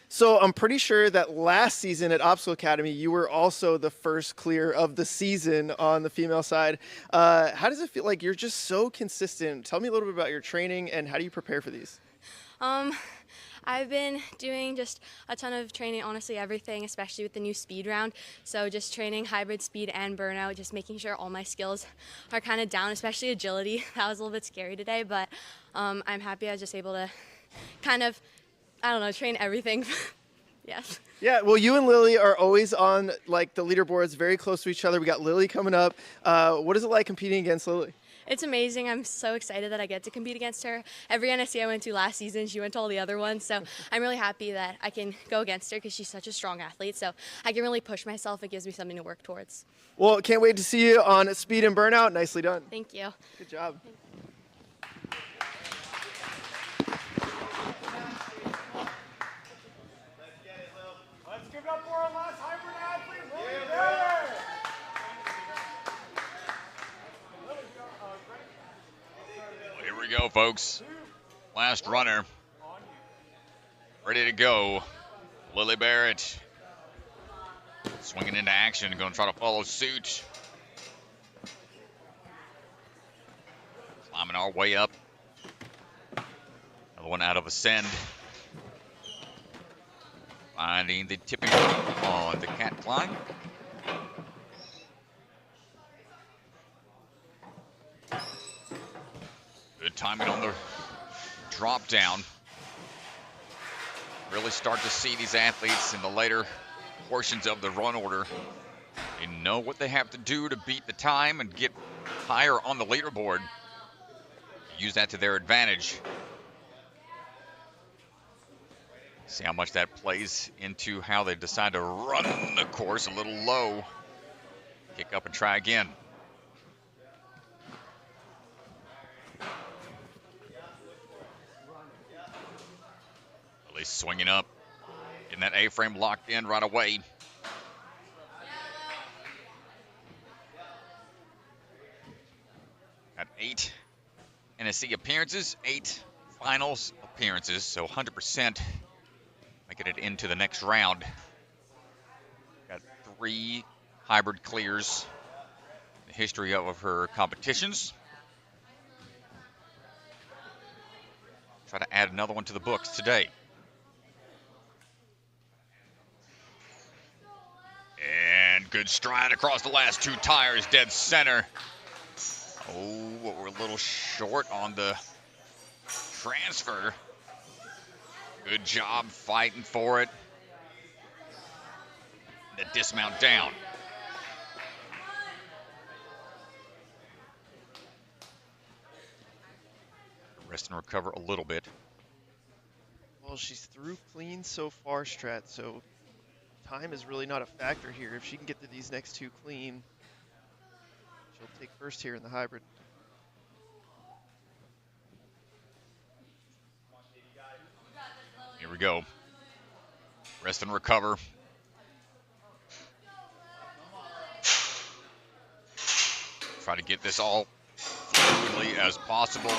So I'm pretty sure that last season at Obstacle Academy, you were also the first clear of the season on the female side. How does it feel? You're just so consistent. Tell me a little bit about your training and how do you prepare for these? I've been doing just a ton of training, honestly everything, especially with the new speed round. So just training hybrid speed and burnout, just making sure all my skills are kind of down, especially agility. That was a little bit scary today, but I'm happy I was just able to kind of, I don't know, train everything. Yes. Yeah, well, you and Lily are always on like the leaderboards, very close to each other. We got Lily coming up. What is it like competing against Lily? It's amazing. I'm so excited that I get to compete against her. Every NSC I went to last season, she went to all the other ones. So I'm really happy that I can go against her because she's such a strong athlete. So I can really push myself. It gives me something to work towards. Well, can't wait to see you on Speed and Burnout. Nicely done. Thank you. Good job. Let's give it up for our last hybrid athlete, Lily Barrett. Here we go, folks. Last runner. Ready to go. Lily Barrett. Swinging into action. Going to try to follow suit. Climbing our way up. Another one out of ascend. Finding the tipping point on the cat climb. Good timing on the drop down. Really start to see these athletes in the later portions of the run order. They know what they have to do to beat the time and get higher on the leaderboard. Use that to their advantage. See how much that plays into how they decide to run the course a little low. Kick up and try again. At least swinging up. Getting that A-frame locked in right away. Got 8 NSC appearances, 8 finals appearances, so 100% making it into the next round. Got 3 hybrid clears in the history of her competitions. Try to add another one to the books today. And good stride across the last 2 tires, dead center. Oh, we're a little short on the transfer. Good job fighting for it. The dismount down. Rest and recover a little bit. Well, she's through clean so far, Strat, so time is really not a factor here. If she can get through these next 2 clean, she'll take first here in the hybrid. Here we go. Rest and recover. Try to get this all fluidly as possible.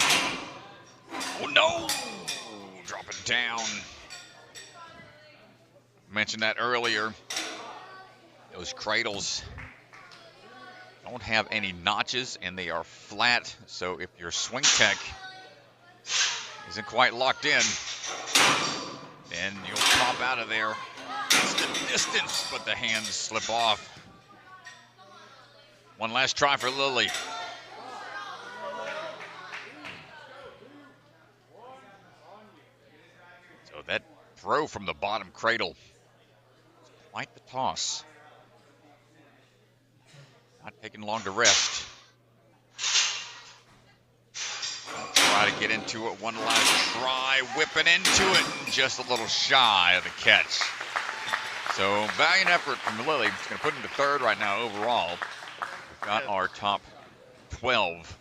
Oh no! Drop it down. Mentioned that earlier. Those cradles don't have any notches and they are flat. So if your swing tech isn't quite locked in, then you'll pop out of there. It's the distance, but the hands slip off. One last try for Lily. So that throw from the bottom cradle, quite the toss. Not taking long to rest. Try to get into it one last try, whipping into it, just a little shy of the catch. So valiant effort from Lily. It's going to put into 3rd right now overall. We've got our top 12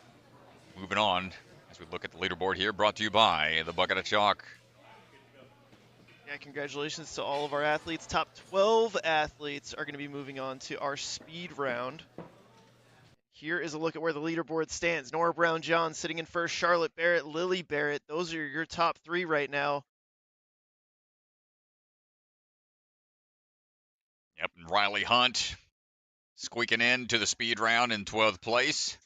moving on as we look at the leaderboard here, brought to you by the Bucket of Chalk. Yeah, congratulations to all of our athletes. Top 12 athletes are going to be moving on to our speed round. Here is a look at where the leaderboard stands. Nora Brown-John sitting in first, Charlotte Barrett, Lily Barrett. Those are your top 3 right now. Yep, and Riley Hunt squeaking in to the speed round in 12th place.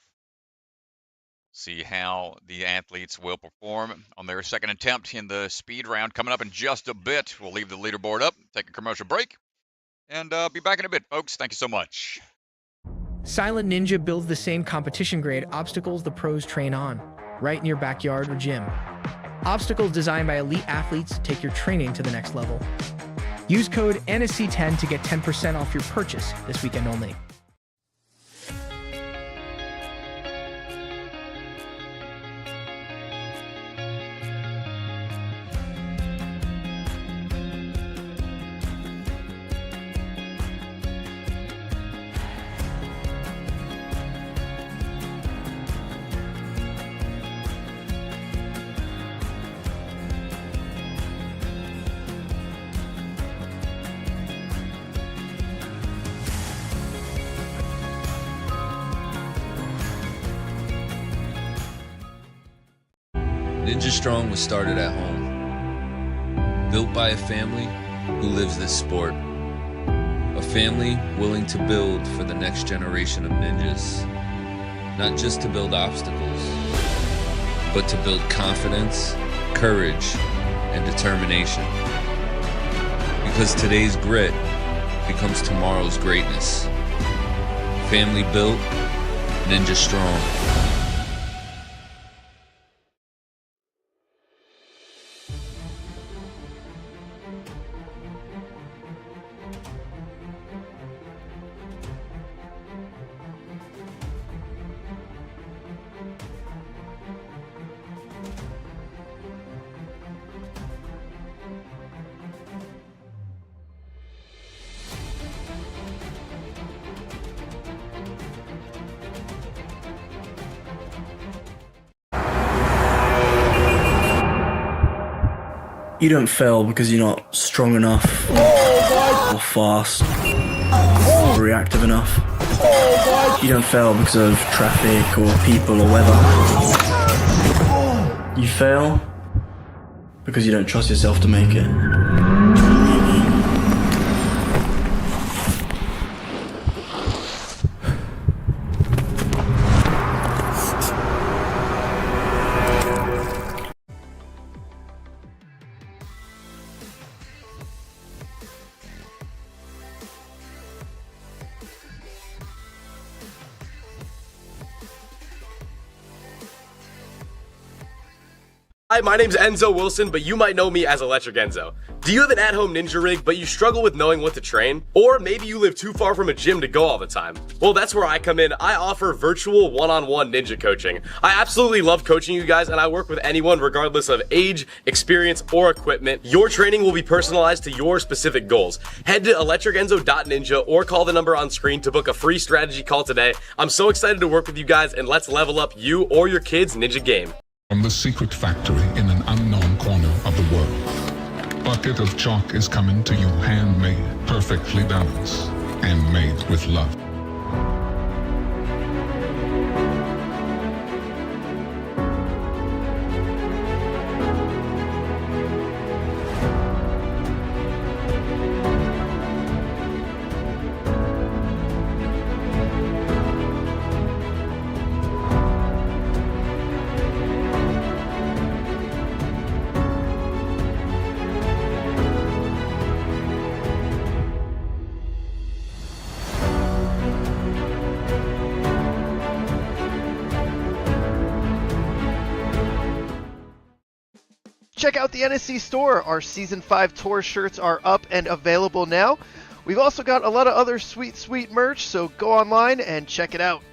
See how the athletes will perform on their second attempt in the speed round coming up in just a bit. We'll leave the leaderboard up, take a commercial break, and be back in a bit, folks. Thank you so much. Silent Ninja builds the same competition-grade obstacles the pros train on, right in your backyard or gym. Obstacles designed by elite athletes take your training to the next level. Use code NSC10 to get 10% off your purchase this weekend only. Ninja Strong was started at home, built by a family who lives this sport. A family willing to build for the next generation of ninjas. Not just to build obstacles, but to build confidence, courage, and determination. Because today's grit becomes tomorrow's greatness. Family built, Ninja Strong. You don't fail because you're not strong enough, or fast, or reactive enough. You don't fail because of traffic or people or weather. You fail because you don't trust yourself to make it. Hi, my name's Enzo Wilson, but you might know me as Electric Enzo. Do you have an at-home ninja rig, but you struggle with knowing what to train? Or maybe you live too far from a gym to go all the time? Well, that's where I come in. I offer virtual one-on-one ninja coaching. I absolutely love coaching you guys, and I work with anyone regardless of age, experience, or equipment. Your training will be personalized to your specific goals. Head to electricenzo.ninja or call the number on screen to book a free strategy call today. I'm so excited to work with you guys, and let's level up you or your kids' ninja game. From the secret factory in an unknown corner of the world, bucket of chalk is coming to you handmade, perfectly balanced, and made with love. Check out the NSC store. Our Season 5 tour shirts are up and available now. We've also got a lot of other sweet merch, so go online and check it out.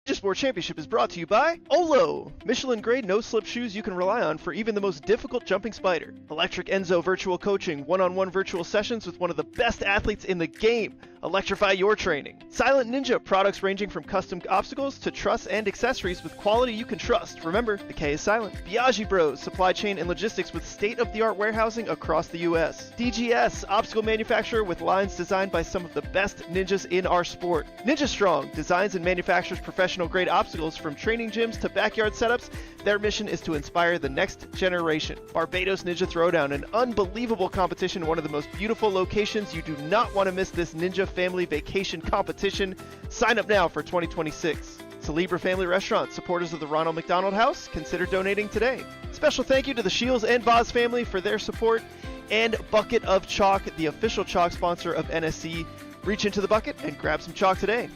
Ninja Sport Championship is brought to you by Olo, Michelin grade no-slip shoes you can rely on for even the most difficult jumping spider. Electric Enzo virtual coaching, one-on-one virtual sessions with one of the best athletes in the game. Electrify your training. Silent Ninja, products ranging from custom obstacles to truss and accessories with quality you can trust. Remember, the K is silent. Biaggi Bros, supply chain and logistics with state-of-the-art warehousing across the U.S. DGS, obstacle manufacturer with lines designed by some of the best ninjas in our sport. Ninja Strong, designs and manufactures professional-grade obstacles from training gyms to backyard setups. Their mission is to inspire the next generation. Barbados Ninja Throwdown, an unbelievable competition, one of the most beautiful locations. You do not want to miss this ninja Family Vacation Competition. Sign up now for 2026. Celebra Family Restaurant, supporters of the Ronald McDonald House, consider donating today. Special thank you to the Shields and Voz family for their support, and Bucket of Chalk, the official chalk sponsor of NSC. Reach into the bucket and grab some chalk today.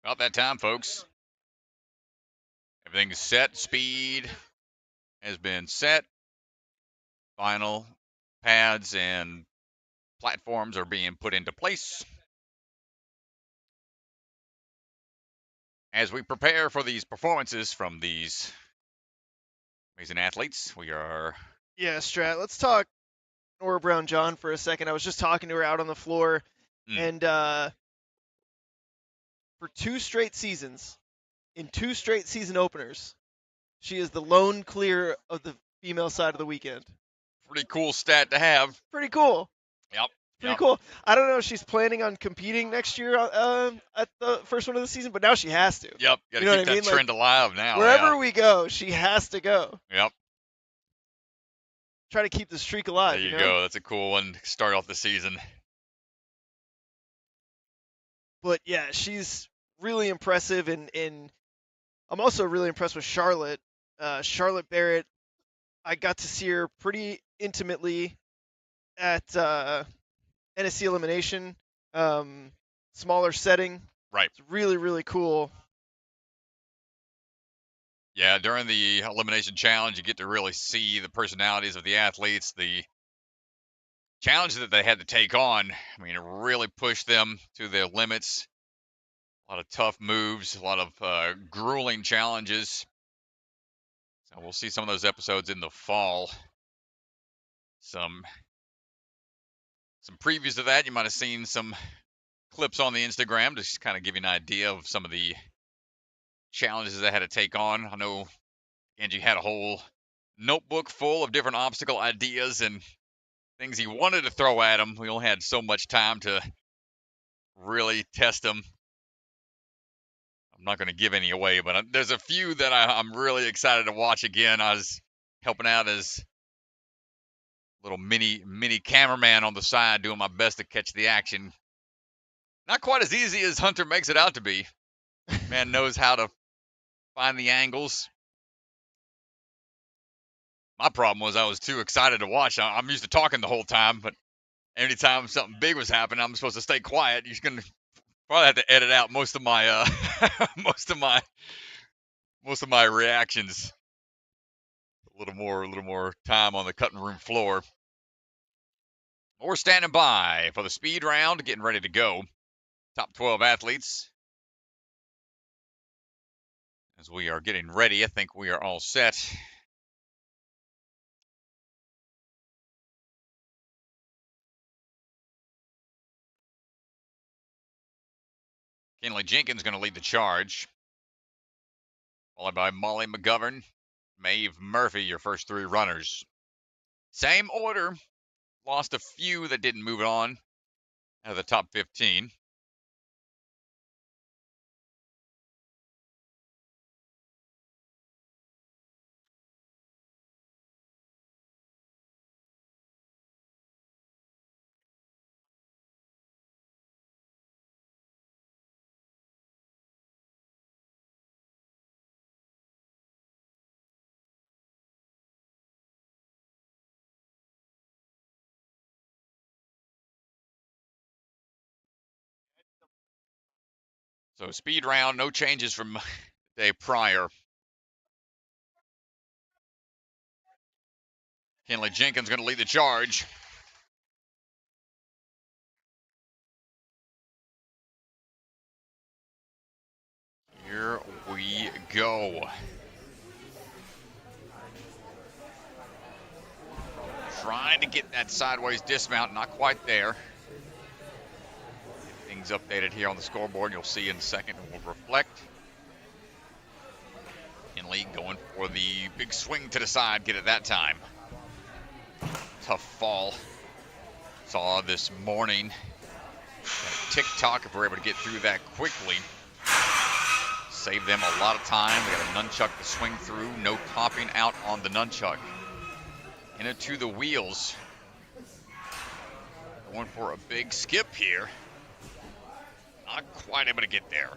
About that time, folks. Everything's set. Speed has been set. Final pads and platforms are being put into place. As we prepare for these performances from these amazing athletes, we are... Yeah, Strat, let's talk Nora Brown-John for a second. I was just talking to her out on the floor, and for 2 straight seasons, in 2 straight season openers, she is the lone clear of the female side of the weekend. Pretty cool stat to have. Pretty cool. Yep. Pretty cool. I don't know if she's planning on competing next year at the first one of the season, but now she has to. Yep. Got to You know keep what I that mean? trend alive now. Wherever we go, she has to go. Yep. Try to keep the streak alive. There you know? go. That's a cool one to start off the season. But yeah, she's really impressive, and I'm also really impressed with Charlotte. Charlotte Barrett, I got to see her pretty intimately at NSC Elimination, smaller setting. Right. It's really, really cool. Yeah, during the Elimination Challenge, you get to really see the personalities of the athletes, the challenges that they had to take on. I mean, it really pushed them to their limits. A lot of tough moves, a lot of grueling challenges. So we'll see some of those episodes in the fall. Some previews of that. You might have seen some clips on the Instagram to just kind of give you an idea of some of the challenges they had to take on. I know Angie had a whole notebook full of different obstacle ideas and things he wanted to throw at them. We only had so much time to really test them. I'm not going to give any away, but there's a few that I'm really excited to watch again. I was helping out as a little mini cameraman on the side, doing my best to catch the action. Not quite as easy as Hunter makes it out to be. Man knows how to find the angles. My problem was I was too excited to watch. I'm used to talking the whole time, but anytime something big was happening, I'm supposed to stay quiet. You're gonna probably have to edit out most of my most of my reactions. A little more time on the cutting room floor. We're standing by for the speed round, getting ready to go. Top 12 athletes. As we are getting ready, I think we are all set. Kenley Jenkins going to lead the charge. Followed by Molly McGovern, Maeve Murphy, your first 3 runners. Same order. Lost a few that didn't move on out of the top 15. So speed round, no changes from the day prior. Kenley Jenkins going to lead the charge. Here we go. Trying to get that sideways dismount, not quite there. Things updated here on the scoreboard. You'll see in a second. We'll reflect. Kenley going for the big swing to the side. Get it that time. Tough fall. Saw this morning. TikTok, if we're able to get through that quickly. Save them a lot of time. We got a nunchuck to swing through. No topping out on the nunchuck. Into the wheels. Going for a big skip here. Not quite able to get there.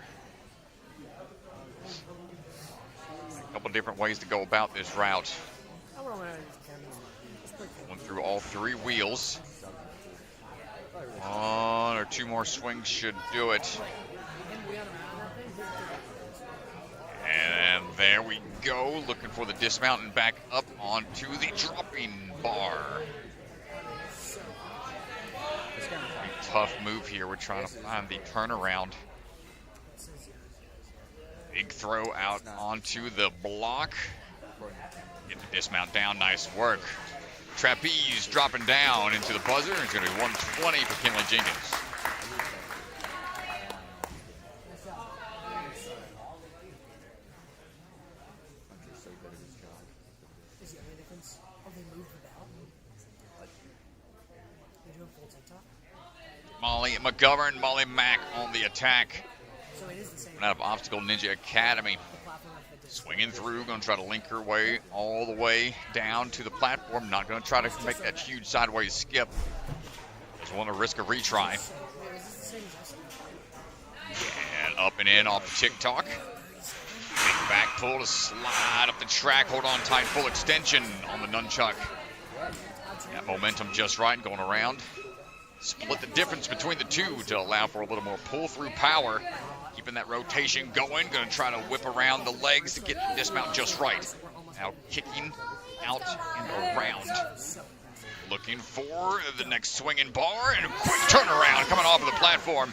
A couple different ways to go about this route. Going through all 3 wheels. 1 or 2 more swings should do it. There we go, looking for the dismount and back up onto the dropping bar. Pretty tough move here. We're trying to find the turnaround. Big throw out onto the block. Get the dismount down, nice work. Trapeze dropping down into the buzzer. It's going to be 120 for Kinley Jenkins. Molly McGovern, Molly Mack on the attack. Out of Obstacle Ninja Academy. Swinging through, going to try to link her way all the way down to the platform. Not going to try to make that huge sideways skip. Just want to risk a retry. And up and in off the TikTok. Big back pull to slide up the track. Hold on tight, full extension on the nunchuck. Got momentum just right, going around. Split the difference between the two to allow for a little more pull-through power. Keeping that rotation going. Going to try to whip around the legs to get the dismount just right. Now kicking out and around. Looking for the next swinging bar and a quick turnaround coming off of the platform.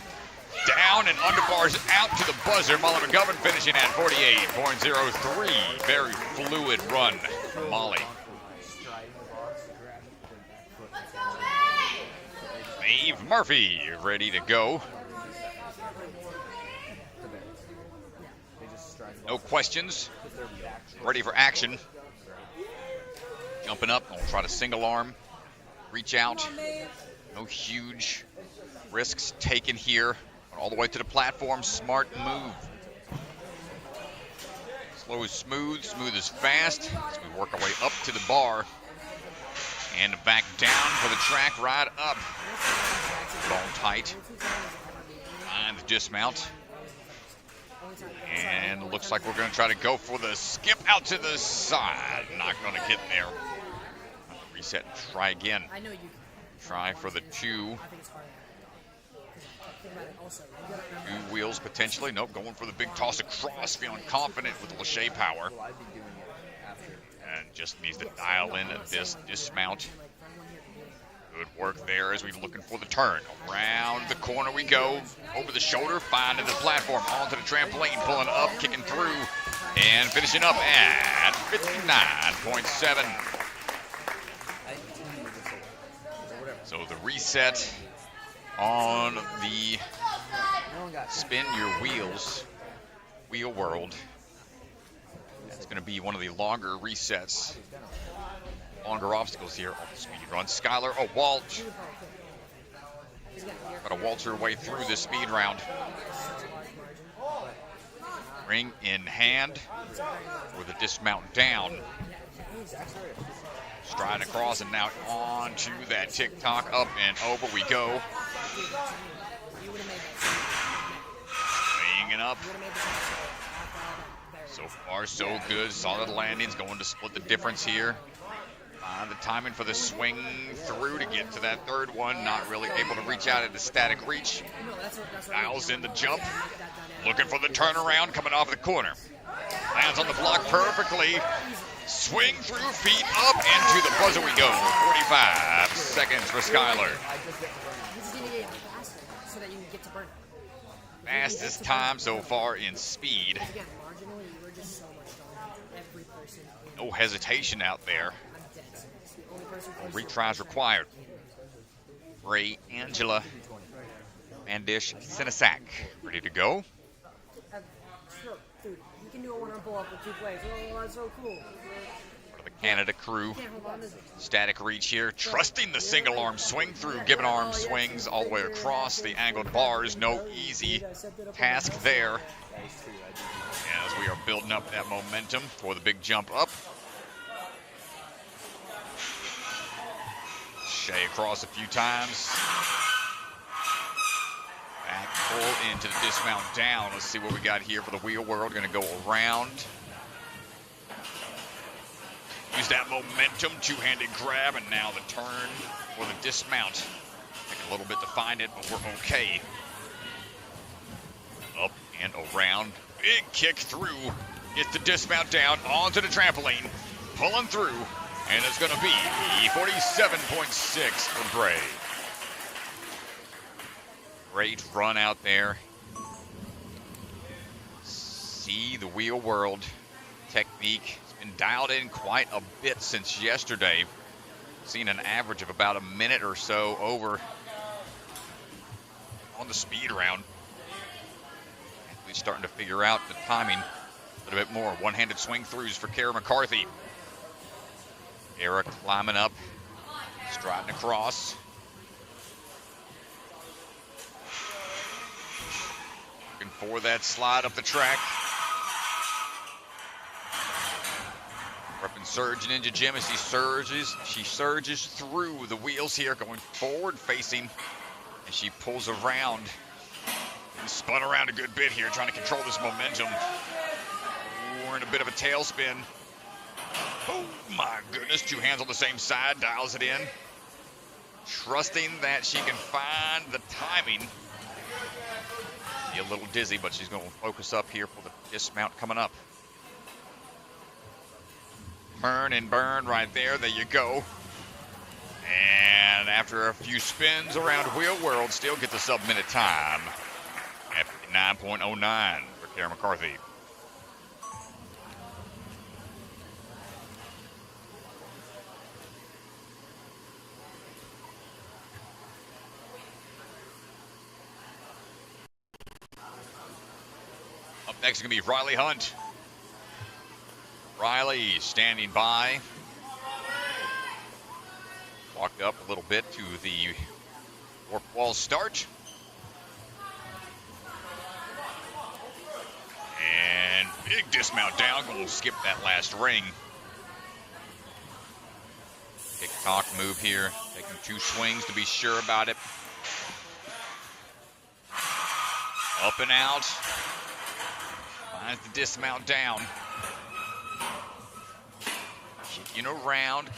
Down and under bars out to the buzzer. Molly McGovern finishing at 48.03. Very fluid run from Molly. Dave Murphy ready to go. No questions. Ready for action. Jumping up. I'll try to single arm. Reach out. No huge risks taken here. All the way to the platform. Smart move. Slow is smooth. Smooth is fast. As we work our way up to the bar. And back down for the track, right up. Ball tight. And the dismount. And looks like we're going to try to go for the skip out to the side. Not going to get there. Reset and try again. Try for the two. Two wheels potentially. Nope, going for the big toss across. Feeling confident with the Lachey power. And just needs to dial in this dismount. Good work there as we're looking for the turn. Around the corner we go. Over the shoulder, finding the platform. Onto the trampoline, pulling up, kicking through, and finishing up at 59.7. So the reset on the spin your wheels, wheel world. It's going to be one of the longer resets, longer obstacles here on the speed run. Skylar, a Walt. Got to waltz her way through this speed round. Ring in hand with a dismount down. Striding across and now onto that TikTok. Up and over we go. Swinging up. So far, so good. Solid landings. Going to split the difference here. The timing for the swing through to get to that third one. Not really able to reach out at the static reach. Dials in the jump. Looking for the turnaround coming off the corner. Lands on the block perfectly. Swing through, feet up, and to the buzzer we go. 45 seconds for Skylar. Fastest time so far in speed. No hesitation out there. No retries required. Ray Angela Mandish Sinasak ready to go. Dude, you can do a one-arm pull-up with 2 plays. Oh, that's so cool. For the Canada crew. Static reach here. Trusting the single arm swing through. Giving arm swings all the way across the angled bars. No easy task there. As we are building up that momentum for the big jump up. Shea across a few times. Back pull into the dismount down. Let's see what we got here for the wheel world. Going to go around. Use that momentum, two-handed grab, and now the turn for the dismount. Take a little bit to find it, but we're okay. Up and around. Big kick through. Gets the dismount down onto the trampoline, pulling through, and it's going to be 47.6 for Bray. Great run out there. See the wheel world technique. It's been dialed in quite a bit since yesterday. Seen an average of about a minute or so over on the speed round. We're starting to figure out the timing a little bit more. One-handed swing throughs for Kara McCarthy. Kara climbing up, striding across. Looking for that slide up the track. Repping Surge Ninja Jim as she surges through the wheels here, going forward facing, and she pulls around and spun around a good bit here, trying to control this momentum. We're in a bit of a tailspin. Oh my goodness, two hands on the same side, dials it in. Trusting that she can find the timing. Be a little dizzy, but she's going to focus up here for the dismount coming up. Burn and burn right there. There you go. And after a few spins around Wheel World, still get the sub-minute time at 59.09 for Kara McCarthy. Up next is going to be Riley Hunt. Riley standing by. Walked up a little bit to the warp wall start. And big dismount down. Going to skip that last ring. Tick-tock move here. Taking two swings to be sure about it. Up and out. Finds the dismount down. Kicking around.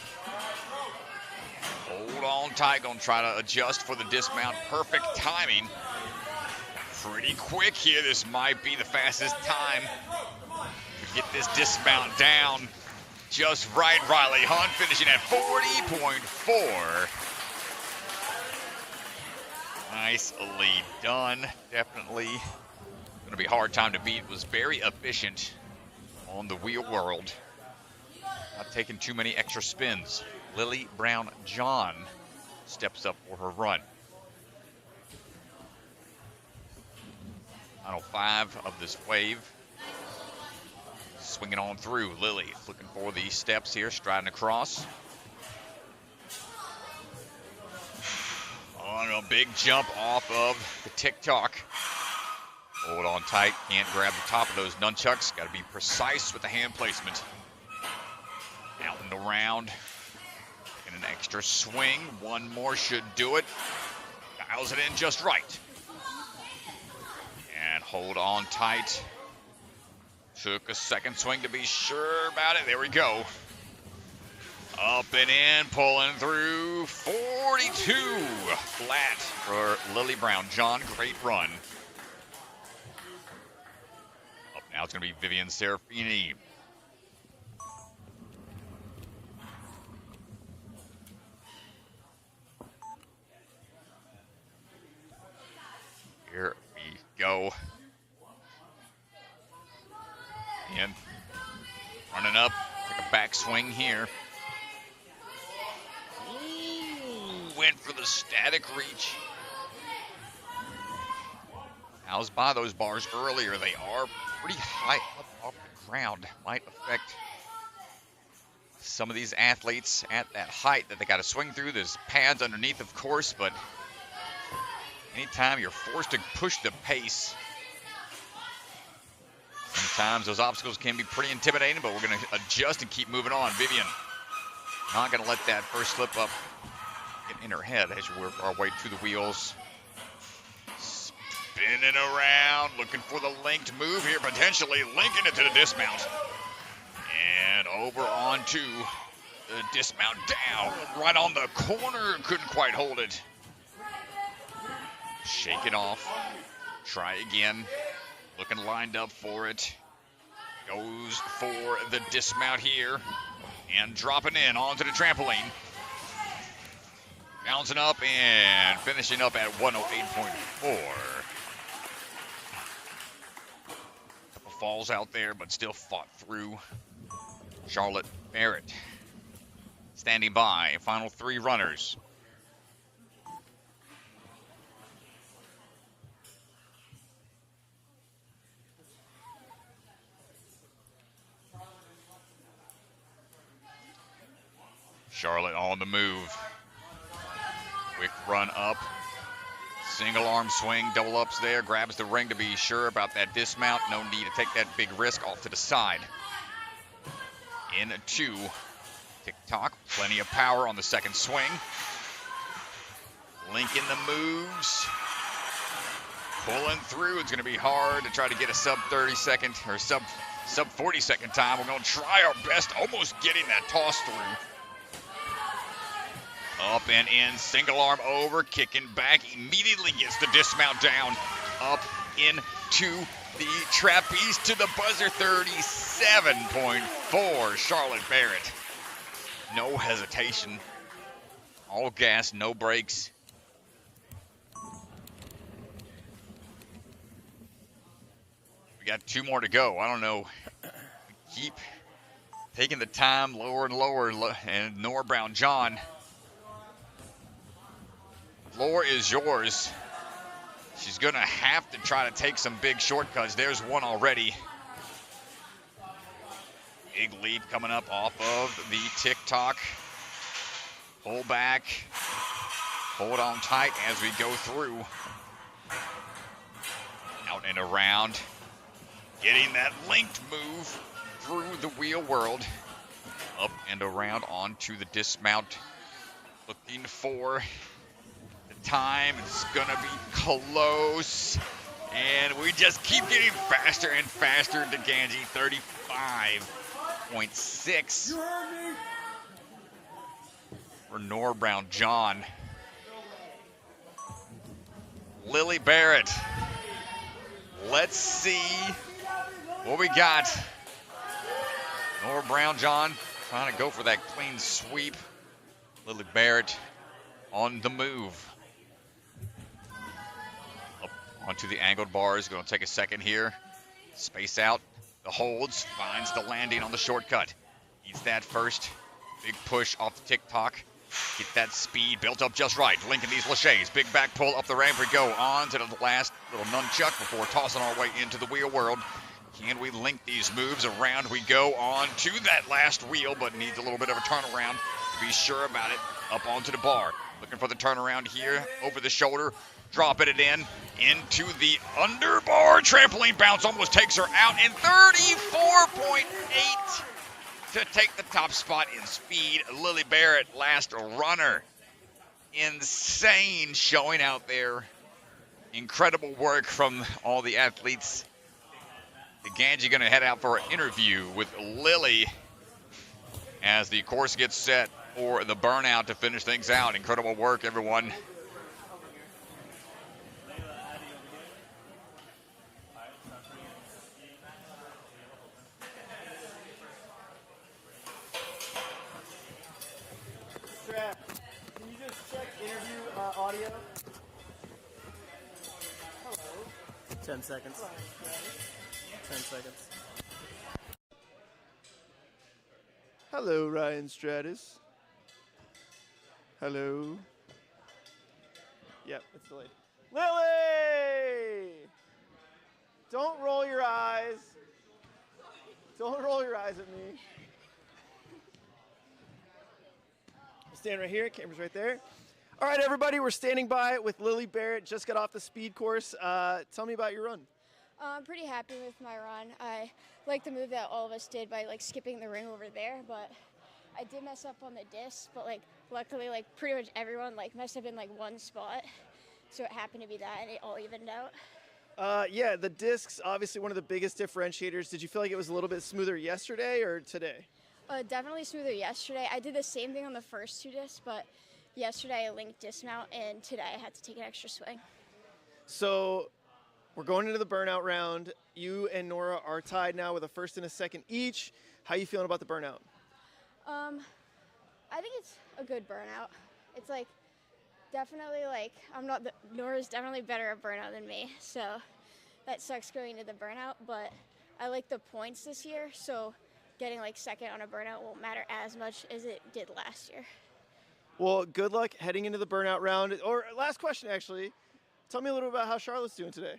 Hold on tight. Gonna try to adjust for the dismount. Perfect timing. Pretty quick here. This might be the fastest time to get this dismount down. Just right. Riley Hunt finishing at 40.4. Nicely done. Definitely going to be a hard time to beat. Was very efficient on the wheel world. Not taking too many extra spins. Lily Brown John steps up for her run. Final 5 of this wave. Swinging on through. Lily looking for the steps here, striding across. On a big jump off of the tick-tock. Hold on tight. Can't grab the top of those nunchucks. Got to be precise with the hand placement. Out and around. And an extra swing. One more should do it. Dials it in just right. And hold on tight. Took a second swing to be sure about it. There we go. Up and in, pulling through 42. Flat for Lily Brown John. Great run. Up now it's going to be Vivian Serafini. Here we go. And running up, take a backswing here. Ooh, went for the static reach. I was by those bars earlier. They are pretty high up off the ground. Might affect some of these athletes at that height that they got to swing through. There's pads underneath, of course, but anytime you're forced to push the pace, sometimes those obstacles can be pretty intimidating, but we're going to adjust and keep moving on. Vivian, not going to let that first slip up get in her head as we work our way through the wheels. Spinning around, looking for the linked move here, potentially linking it to the dismount. And over onto the dismount down, right on the corner, couldn't quite hold it. Shake it off, try again. Looking lined up for it. Goes for the dismount here and dropping in onto the trampoline. Bouncing up and finishing up at 108.4. Couple falls out there, but still fought through. Charlotte Barrett standing by. Final 3 runners. Charlotte on the move. Quick run up. Single arm swing, double ups there. Grabs the ring to be sure about that dismount. No need to take that big risk. Off to the side. In 2. Tick-tock. Plenty of power on the second swing. Linking the moves. Pulling through. It's going to be hard to try to get a sub 30 second or sub 40 second time. We're going to try our best, almost getting that toss through. Up and in, single arm over, kicking back, immediately gets the dismount down. Up into the trapeze to the buzzer, 37.4, Charlotte Barrett. No hesitation, all gas, no brakes. We got 2 more to go. I don't know, keep taking the time lower and lower, and Nora Brown John. Floor is yours. She's going to have to try to take some big shortcuts. There's one already. Big leap coming up off of the tick-tock. Pull back. Hold on tight as we go through. Out and around. Getting that linked move through the wheel world. Up and around onto the dismount. Looking for time. It's gonna be close, and we just keep getting faster and faster. DeGangi 35.6 for Nora Brown John. Lily Barrett, let's see what we got. Nora Brown John trying to go for that clean sweep. Lily Barrett on the move. Onto the angled bars, going to take a second here. Space out, the holds, finds the landing on the shortcut. Needs that first big push off the tick-tock. Get that speed built up just right. Linking these laches, big back pull up the ramp we go. On to the last little nunchuck before tossing our way into the wheel world. Can we link these moves? Around we go on to that last wheel, but needs a little bit of a turnaround to be sure about it. Up onto the bar. Looking for the turnaround here, over the shoulder. Dropping it in into the underbar. Trampoline bounce almost takes her out, and 34.8 to take the top spot in speed. Lily Barrett, last runner. Insane showing out there. Incredible work from all the athletes. DeGangi going to head out for an interview with Lily as the course gets set for the burnout to finish things out. Incredible work, everyone. Can you just check interview audio? Hello. 10 seconds. 10 seconds. Hello, Ryan Stratus. Hello. Yep, it's delayed. Lily! Don't roll your eyes. Don't roll your eyes at me. Stand right here, camera's right there. All right, everybody, we're standing by with Lily Barrett, just got off the speed course. Tell me about your run. I'm pretty happy with my run. I like the move that all of us did by skipping the ring over there, but I did mess up on the disc, but luckily pretty much everyone messed up in one spot. So it happened to be that, and it all evened out. Yeah, the discs, obviously one of the biggest differentiators. Did you feel like it was a little bit smoother yesterday or today? Definitely smoother yesterday. I did the same thing on the first 2 discs, but yesterday I linked dismount, and today I had to take an extra swing. So We're going into the burnout round. You and Nora are tied now with a first and a second each. How you feeling about the burnout? I think it's a good burnout. It's like definitely like Nora's definitely better at burnout than me, so that sucks going to the burnout. But I like the points this year, so getting like second on a burnout won't matter as much as it did last year. Well, good luck heading into the burnout round. Or last question, actually. Tell me a little about how Charlotte's doing today.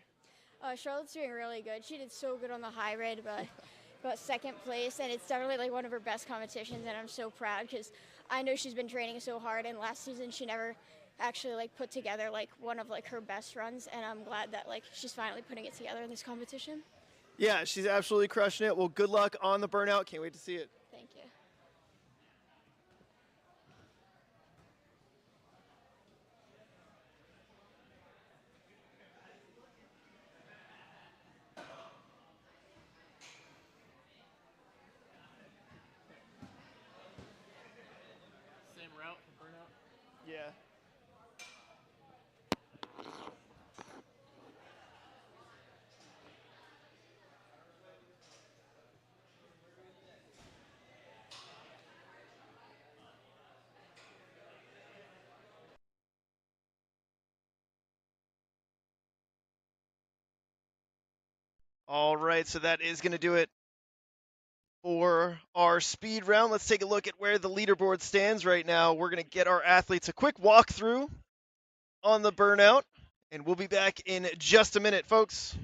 Charlotte's doing really good. She did so good on the hybrid, but got second place, and it's definitely like one of her best competitions, and I'm so proud because I know she's been training so hard, and last season she never actually like put together like one of like her best runs, and I'm glad that like she's finally putting it together in this competition. Yeah, she's absolutely crushing it. Well, good luck on the burnout. Can't wait to see it. Thank you. Same route for burnout? Yeah. All right, so that is going to do it for our speed round. Let's take a look at where the leaderboard stands right now. We're going to get our athletes a quick walkthrough on the burnout, and we'll be back in just a minute, folks.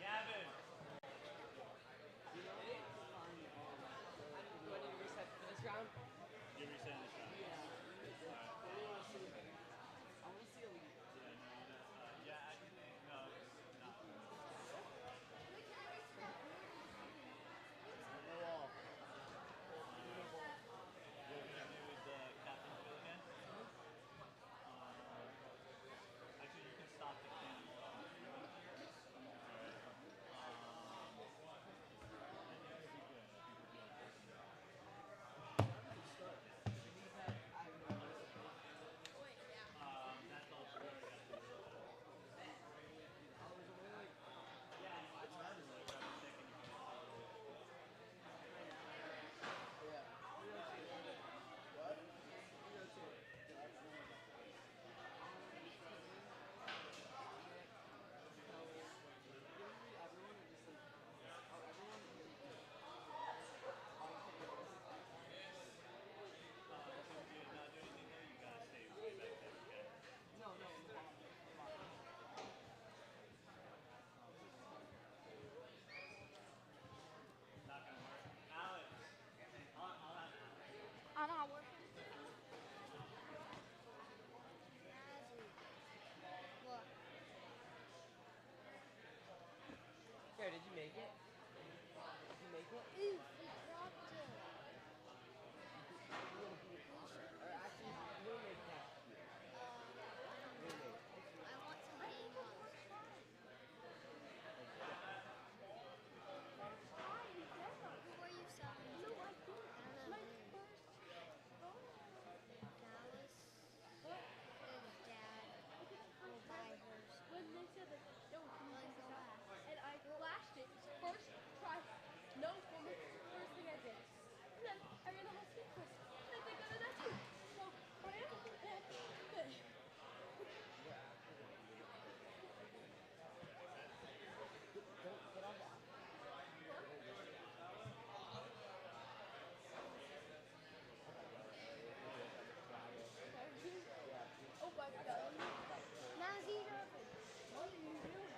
Gavin. You're resetting this round. I'm not working. Look. Sarah, did you make it? Did you make it? Ooh, we dropped it. Or actually, you will make that. I want some game on. Who are you selling? No, I don't know. Dallas. His dad will buy hers. When they said that no, go back. And I flashed it. First try, no woman, first thing I did. And then I ran the whole speed course. And they go to that too. So I am good. Oh my god. Now he's open. What are you doing?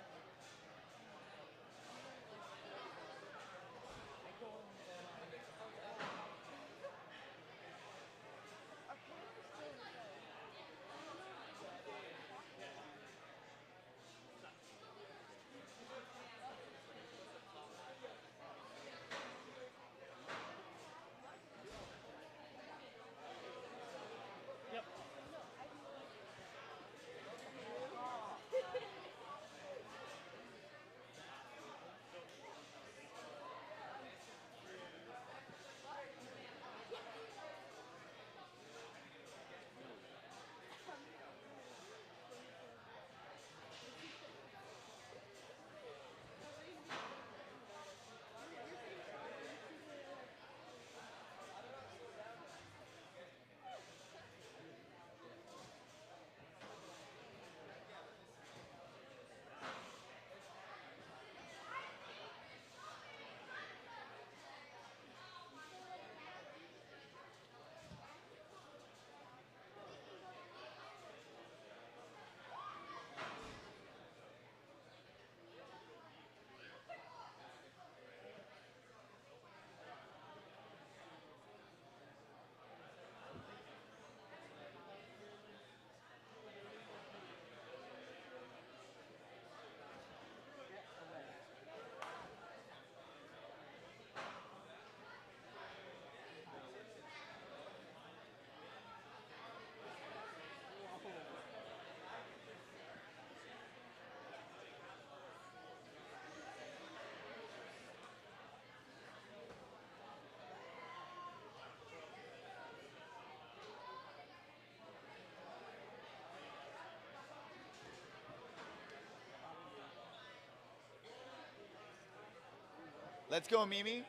Let's go, Mimi.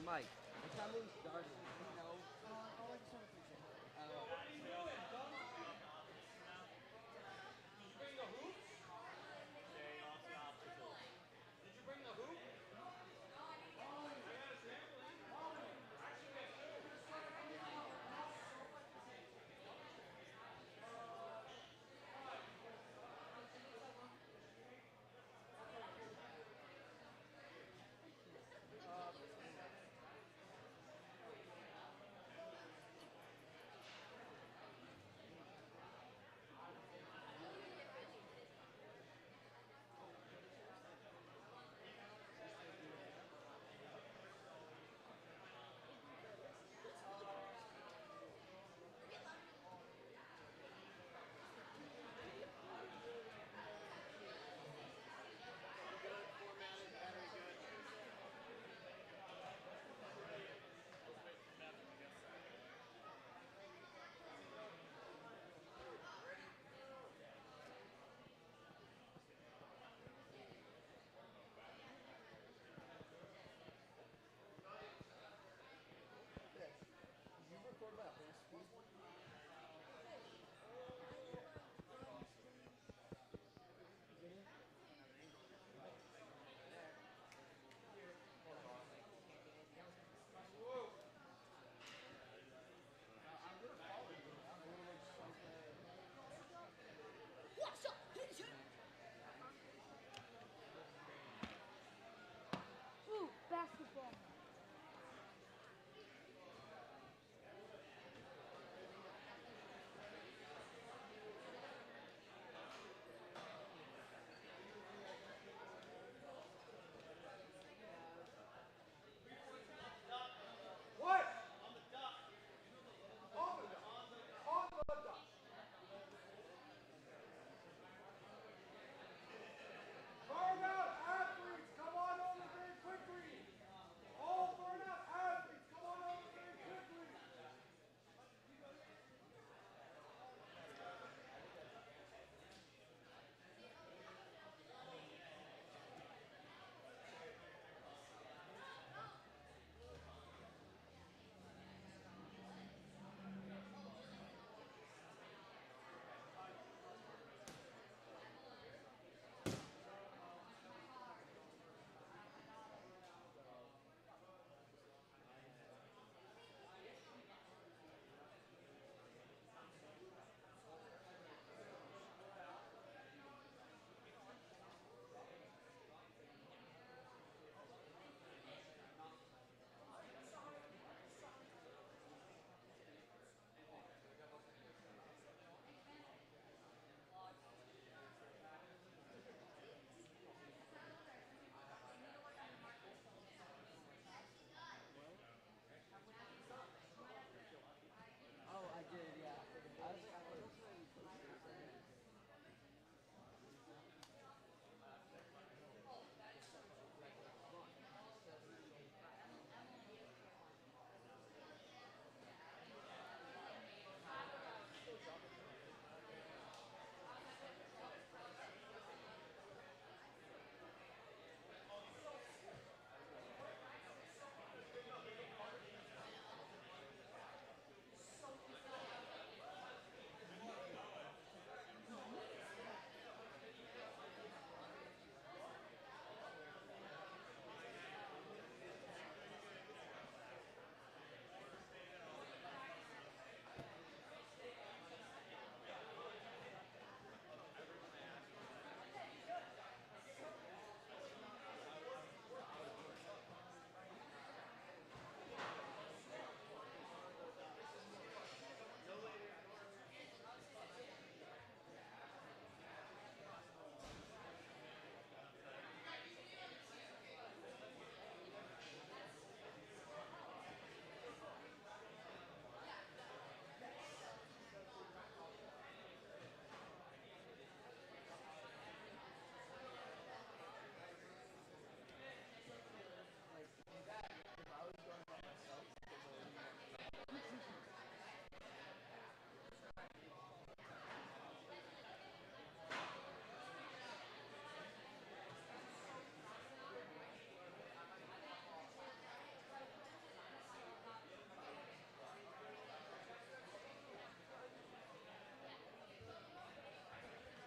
Mike, what time are we starting? You know?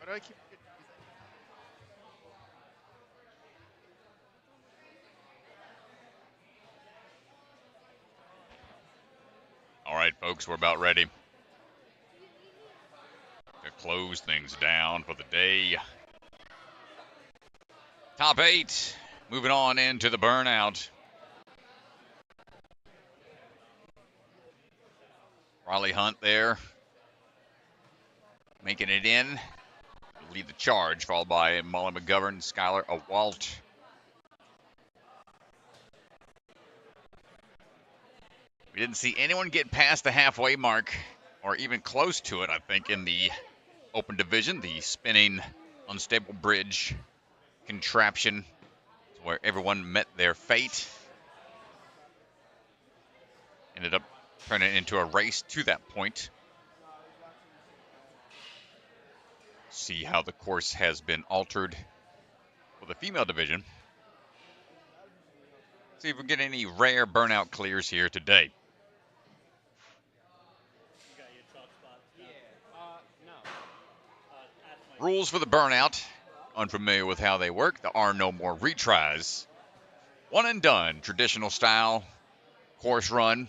do I keep forgetting? All right, folks, we're about ready to close things down for the day. Top 8, moving on into the burnout. Riley Hunt there, making it in. Lead the charge, followed by Molly McGovern, Skylar Awalt. We didn't see anyone get past the halfway mark, or even close to it, I think, in the open division. The spinning, unstable bridge contraption, where everyone met their fate. Ended up turning it into a race to that point. See how the course has been altered for the female division. See if we get any rare burnout clears here today. Rules for the burnout. Unfamiliar with how they work. There are no more retries. One and done. Traditional style. Course run.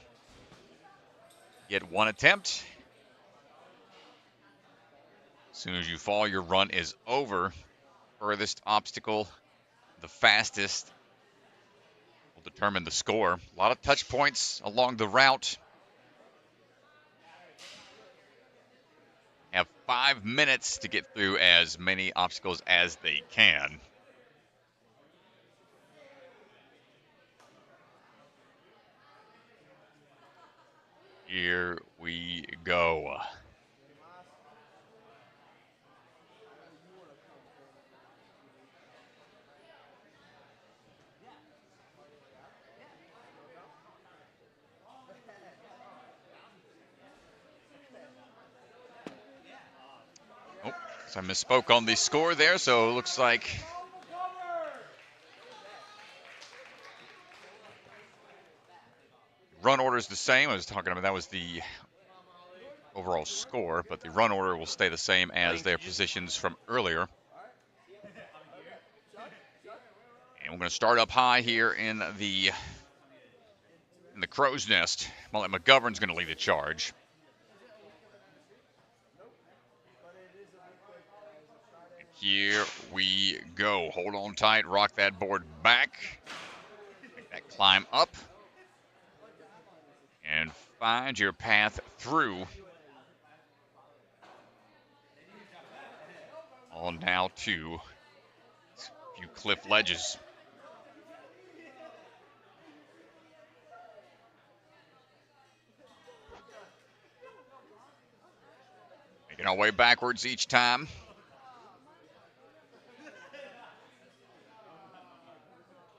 Get one attempt. As soon as you fall, your run is over. Furthest obstacle, the fastest, will determine the score. A lot of touch points along the route. Have 5 minutes to get through as many obstacles as they can. Here we go. Oh, so I misspoke on the score there, so it looks like run order is the same. I was talking about that was the overall score, but the run order will stay the same as their positions from earlier. And we're going to start up high here in the crow's nest. Molly McGovern's going to lead the charge. And here we go. Hold on tight. Rock that board back. Make that climb up. And find your path through. On now to a few cliff ledges. Making our way backwards each time.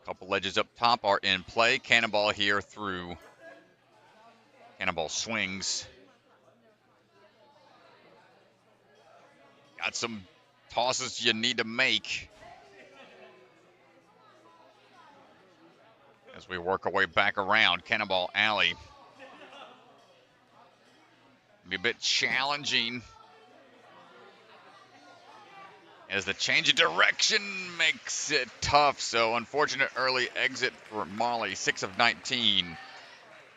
Couple ledges up top are in play. Cannonball here through. Cannonball swings. Got some tosses you need to make as we work our way back around Cannonball Alley. Be a bit challenging as the change of direction makes it tough. So unfortunate early exit for Molly, 6 of 19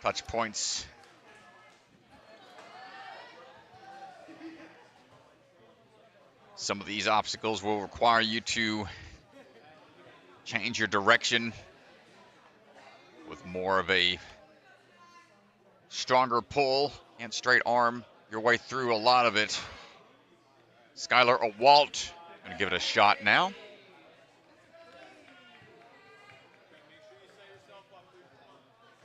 touch points. Some of these obstacles will require you to change your direction with more of a stronger pull and straight arm your way through a lot of it. Skylar Awalt going to give it a shot now.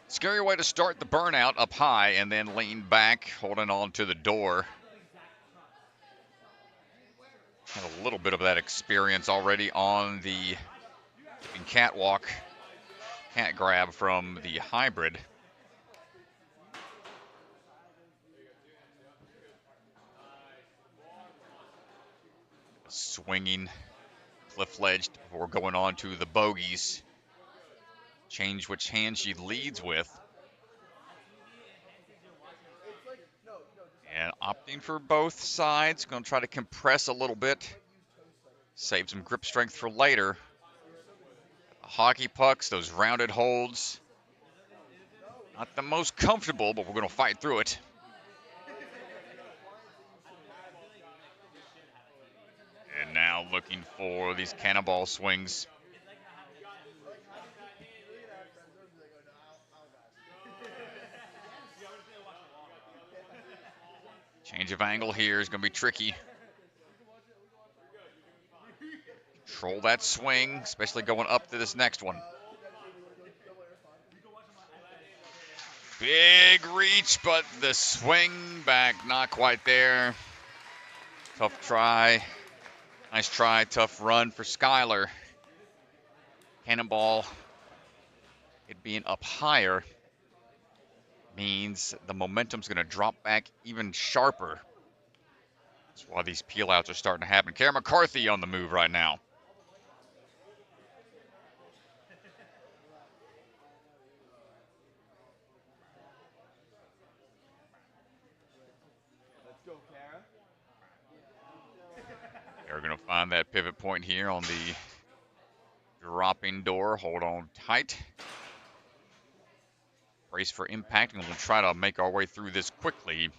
Scary way to start the burnout up high and then lean back, holding on to the door. Had a little bit of that experience already on the catwalk cat grab from the hybrid. Swinging cliff ledge before going on to the bogeys. Change which hand she leads with. And opting for both sides. Going to try to compress a little bit. Save some grip strength for later. Hockey pucks, those rounded holds. Not the most comfortable, but we're going to fight through it. And now looking for these cannonball swings. Change of angle here is going to be tricky. Control that swing, especially going up to this next one. Big reach, but the swing back not quite there. Tough try. Nice try, tough run for Skylar. Cannonball, it being up higher, means the momentum's going to drop back even sharper. That's why these peel outs are starting to happen. Kara McCarthy on the move right now. They're going to find that pivot point here on the dropping door. Hold on tight. Brace for impact, and we'll try to make our way through this quickly.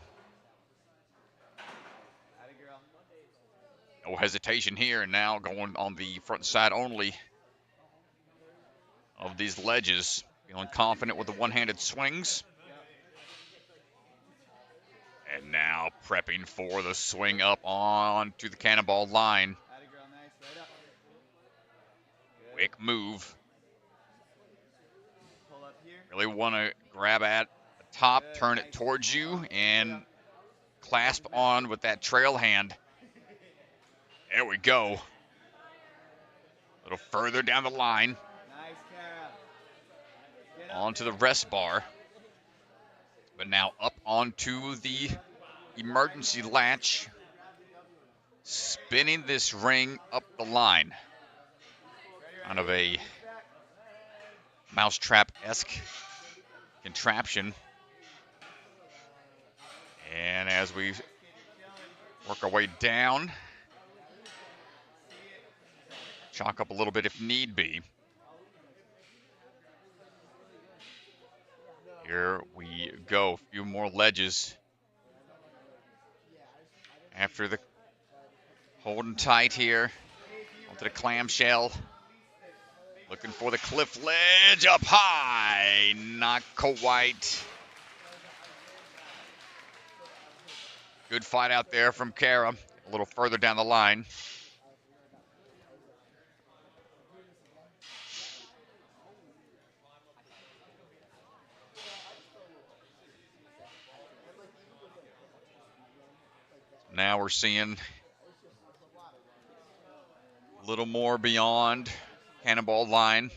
No hesitation here, and now going on the front side only of these ledges. Feeling confident with the one-handed swings. And now prepping for the swing up onto the cannonball line. Quick move. Really want to grab at the top, turn it towards you, and clasp on with that trail hand. There we go. A little further down the line. Onto the rest bar. But now up onto the emergency latch. Spinning this ring up the line. Kind of a mousetrap-esque contraption. And as we work our way down, chalk up a little bit if need be. Here we go. A few more ledges. After the holding tight here onto the clamshell. Looking for the cliff ledge up high. Not quite. Good fight out there from Kara. A little further down the line. Now we're seeing a little more beyond cannonball line.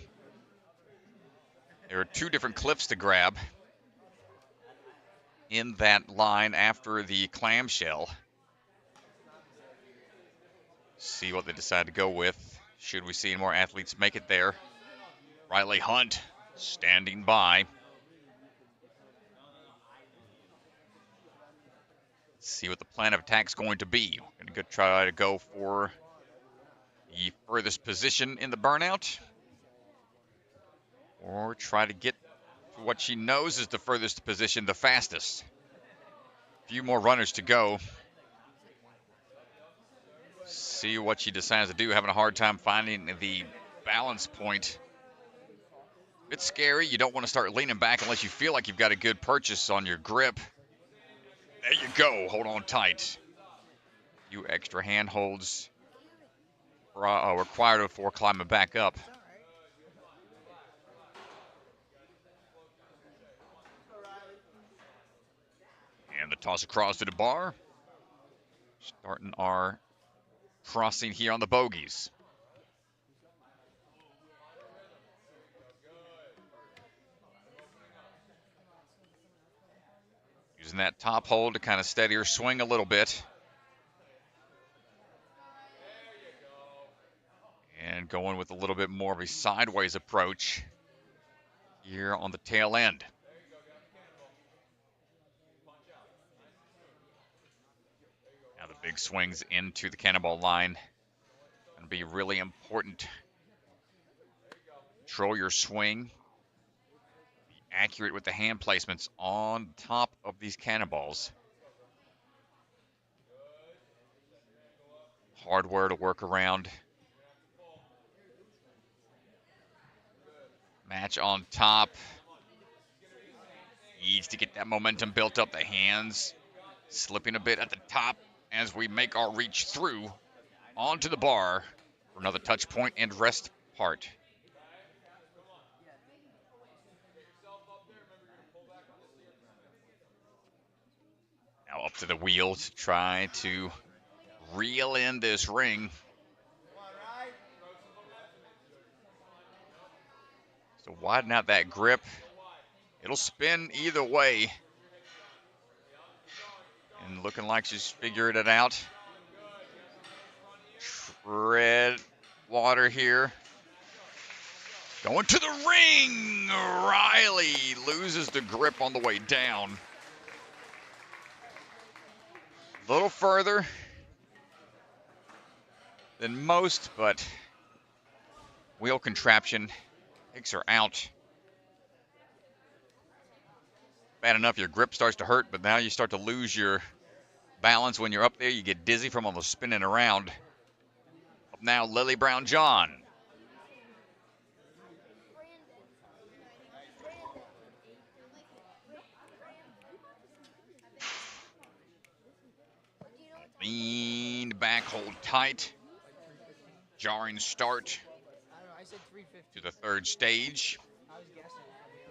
There are two different cliffs to grab in that line after the clamshell. See what they decide to go with. Should we see more athletes make it there? Riley Hunt standing by. See what the plan of attack is going to be. We're going to try to go for the furthest position in the burnout, or try to get to what she knows is the furthest position, the fastest. A few more runners to go. See what she decides to do. Having a hard time finding the balance point. It's scary. You don't want to start leaning back unless you feel like you've got a good purchase on your grip. There you go. Hold on tight. A few extra hand holds required before climbing back up. And the toss across to the bar. Starting our crossing here on the bogeys. Using that top hold to kind of steady her swing a little bit. And going with a little bit more of a sideways approach here on the tail end. Now the big swings into the cannonball line. Going to be really important. Control your swing. Be accurate with the hand placements on top of these cannonballs. Hardware to work around. Match on top. Needs to get that momentum built up. The hands slipping a bit at the top as we make our reach through onto the bar for another touch point and rest part. Now up to the wheel to try to reel in this ring. So widen out that grip. It'll spin either way. And looking like she's figured it out. Tread water here. Going to the ring. Riley loses the grip on the way down. A little further than most, but wheel contraption takes her out. Bad enough your grip starts to hurt, but now you start to lose your balance when you're up there. You get dizzy from all the spinning around. Up now, Lily Brown-John. Leaned back, hold tight. Jarring start to the third stage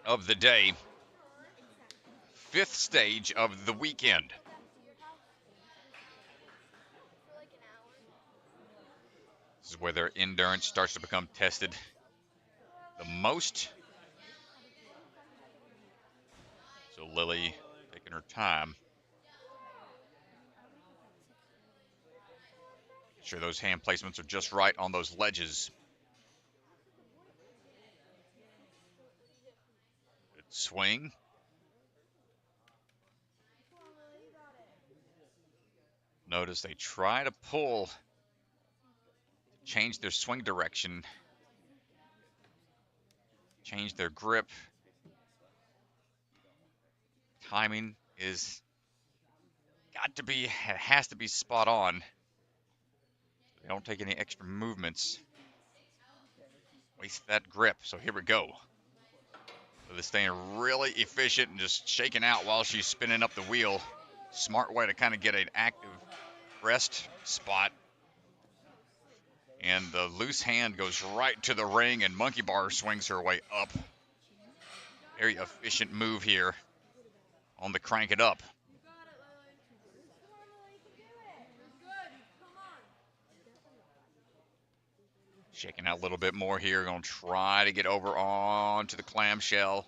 of the day. Fifth stage of the weekend. This is where their endurance starts to become tested the most. So Lily taking her time. Make sure those hand placements are just right on those ledges. Good swing. Notice they try to pull, change their swing direction, change their grip. Timing is has to be spot on. They don't take any extra movements. Waste that grip. So here we go. So they're staying really efficient and just shaking out while she's spinning up the wheel. Smart way to kind of get an active rest spot. And the loose hand goes right to the ring, and Monkey Bar swings her way up. Very efficient move here on the crank it up. Shaking out a little bit more here. Going to try to get over onto the clamshell.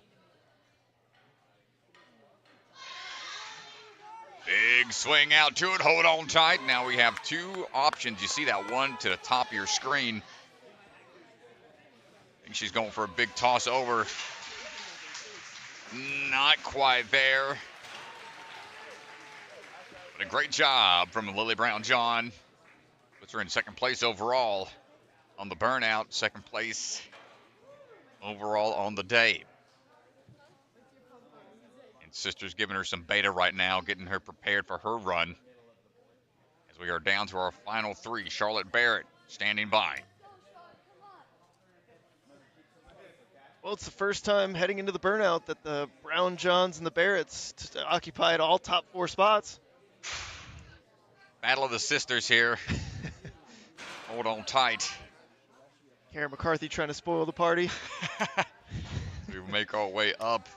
Big swing out to it. Hold on tight. Now we have two options. You see that one to the top of your screen. I think she's going for a big toss over. Not quite there. But a great job from Lily Brown-John. Puts her in second place overall on the Burnout. Second place overall on the day. Sister's giving her some beta right now, getting her prepared for her run. As we are down to our final three. Charlotte Barrett standing by. Well, it's the first time heading into the Burnout that the Brown-Johns and the Barretts occupied all top four spots. Battle of the sisters here. Hold on tight. Karen McCarthy trying to spoil the party. We make our way up.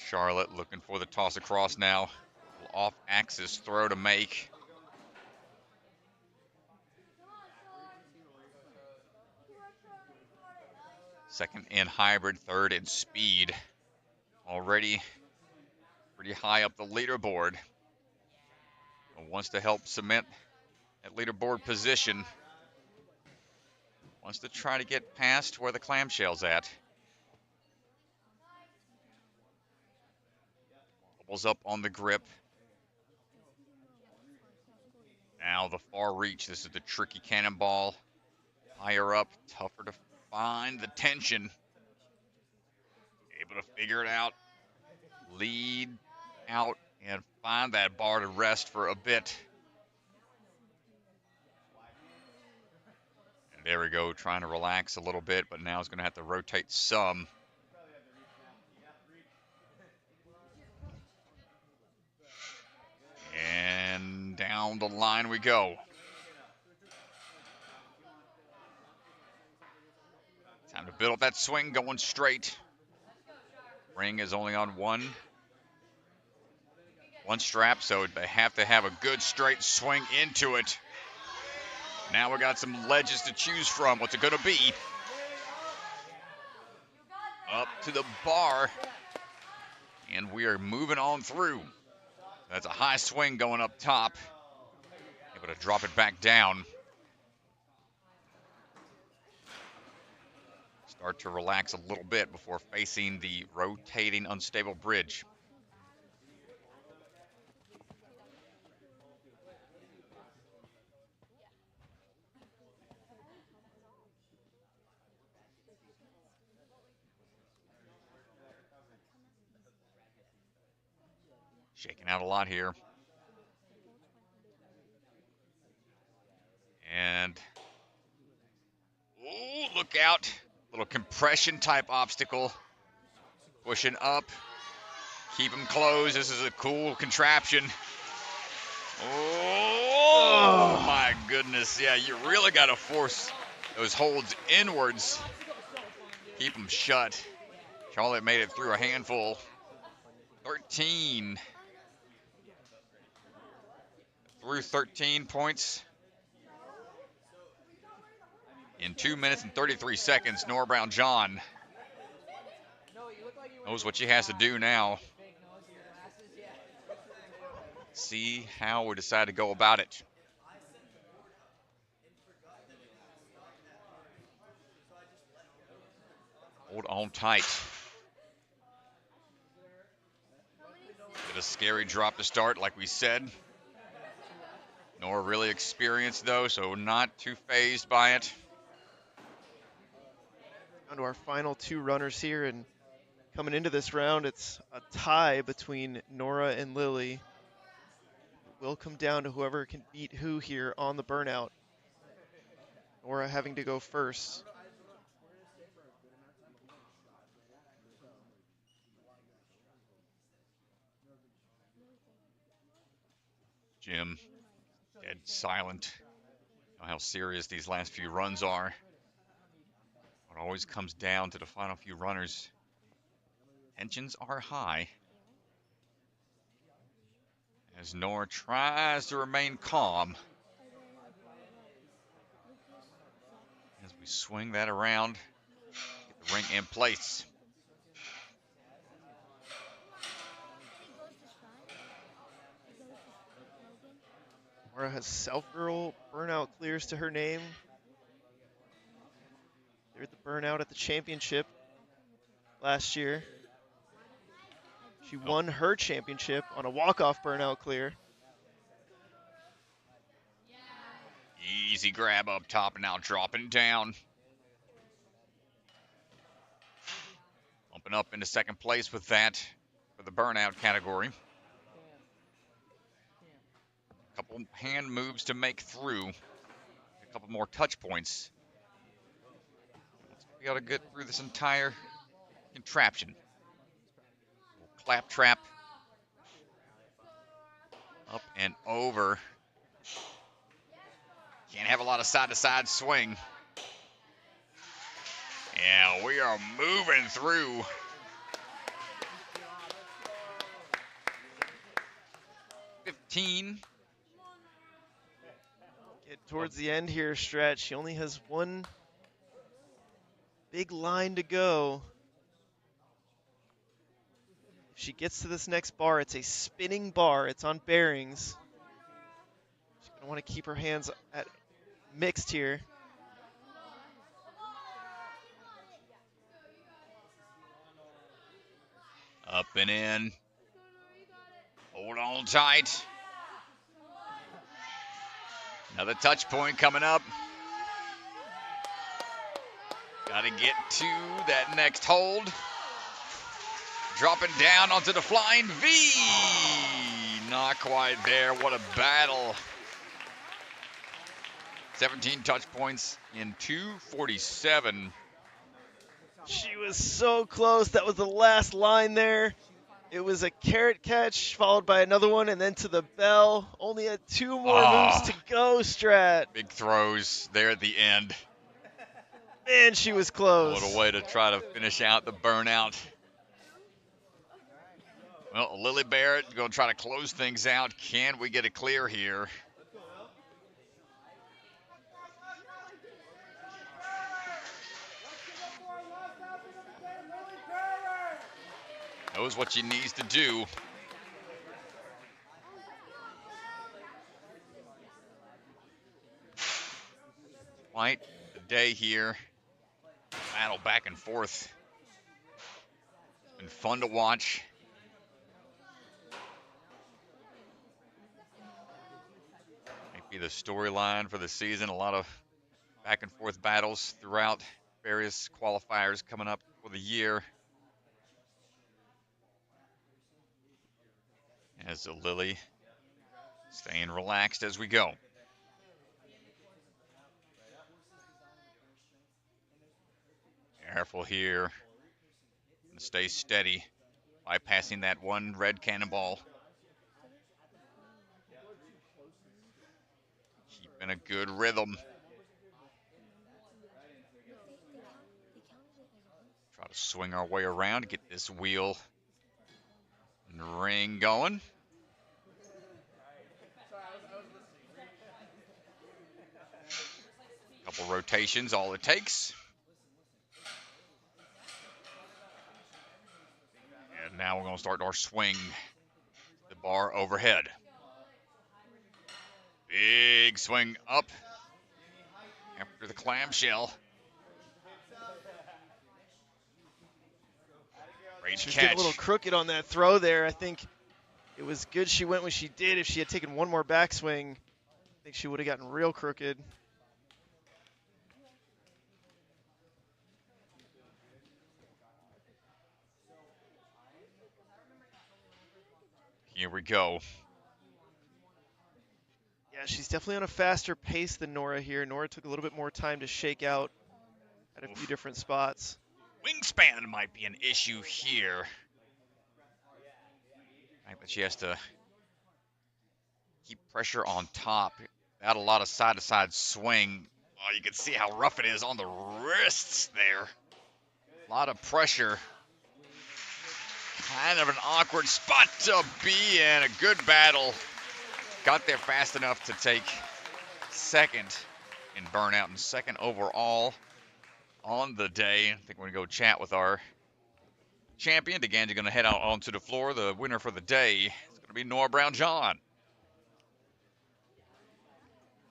Charlotte looking for the toss across now. Off-axis throw to make. Second in hybrid, third in speed. Already pretty high up the leaderboard. Wants to help cement that leaderboard position. Wants to try to get past where the clamshell's at. Up on the grip. Now the far reach. This is the tricky cannonball. Higher up, tougher to find the tension. Able to figure it out. Lead out and find that bar to rest for a bit. And there we go, trying to relax a little bit, but now it's going to have to rotate some. And down the line we go. Time to build up that swing, going straight. Ring is only on one strap, so they have to have a good straight swing into it. Now we got some ledges to choose from. What's it going to be? Up to the bar. And we are moving on through. That's a high swing going up top. Able to drop it back down. Start to relax a little bit before facing the rotating unstable bridge. Shaking out a lot here. And, ooh, look out. Little compression type obstacle. Pushing up. Keep them closed. This is a cool contraption. Oh, my goodness. Yeah, you really got to force those holds inwards. Keep them shut. Charlotte made it through a handful. 13. Through 13 points. In 2 minutes and 33 seconds, Nora Brown-John knows what she has to do now. See how we decide to go about it. Hold on tight. Bit of scary drop to start, like we said. Nora really experienced, though, so not too phased by it. Down to our final two runners here, and coming into this round, it's a tie between Nora and Lily. It will come down to whoever can beat who here on the burnout. Nora having to go first. Jim, dead silent. You know how serious these last few runs are. It always comes down to the final few runners. Tensions are high. As Nora tries to remain calm. As we swing that around, get the ring in place. Nora has self-girl burnout clears to her name. Cleared the burnout at the championship last year. She won her championship on a walk-off burnout clear. Easy grab up top and now dropping down. Bumping up into second place with that for the burnout category. A couple hand moves to make through. A couple more touch points. We got to get through this entire contraption. Clap trap. Up and over. Can't have a lot of side-to-side swing. Yeah, we are moving through. $15. Get towards the end here, stretch. She only has one big line to go. If she gets to this next bar, it's a spinning bar. It's on bearings. She's going to want to keep her hands at mixed here. Up and in. Hold on tight. Another touch point coming up. Got to get to that next hold. Dropping down onto the flying V. Not quite there. What a battle. 17 touch points in 2:47. She was so close. That was the last line there. It was a carrot catch followed by another one and then to the bell. Only had 2 more moves to go, Strat. Big throws there at the end. Man, she was close. What a way to try to finish out the burnout. Well, Lily Barrett going to try to close things out. Can we get a clear here? Knows what she needs to do. Quite the day here. Battle back and forth. It's been fun to watch. Might be the storyline for the season. A lot of back and forth battles throughout various qualifiers coming up for the year. As the Lily staying relaxed as we go. Careful here. And stay steady, bypassing that one red cannonball. Keeping a good rhythm. Try to swing our way around to get this wheel and ring going. Couple rotations, all it takes. And now we're going to start our swing. The bar overhead. Big swing up after the clamshell. Great She was catch. getting a little crooked on that throw there. I think it was good she went when she did. If she had taken one more backswing, I think she would have gotten real crooked. Here we go. Yeah, she's definitely on a faster pace than Nora here. Nora took a little bit more time to shake out at a few different spots. Wingspan might be an issue here. I think that she has to keep pressure on top. Had a lot of side-to-side swing. Oh, you can see how rough it is on the wrists there. A lot of pressure. Kind of an awkward spot to be in. A good battle. Got there fast enough to take second in Burnout and second overall on the day. I think we're going to go chat with our champion. Again, you're going to head out onto the floor. The winner for the day is going to be Nora Brown-John.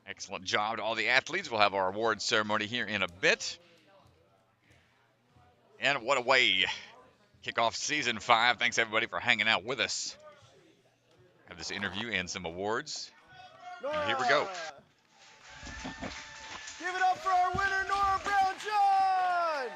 Excellent job to all the athletes. We'll have our awards ceremony here in a bit. And what a way. Kick off season 5. Thanks everybody for hanging out with us. Have this interview and some awards. And here we go. Give it up for our winner, Nora Brown-John!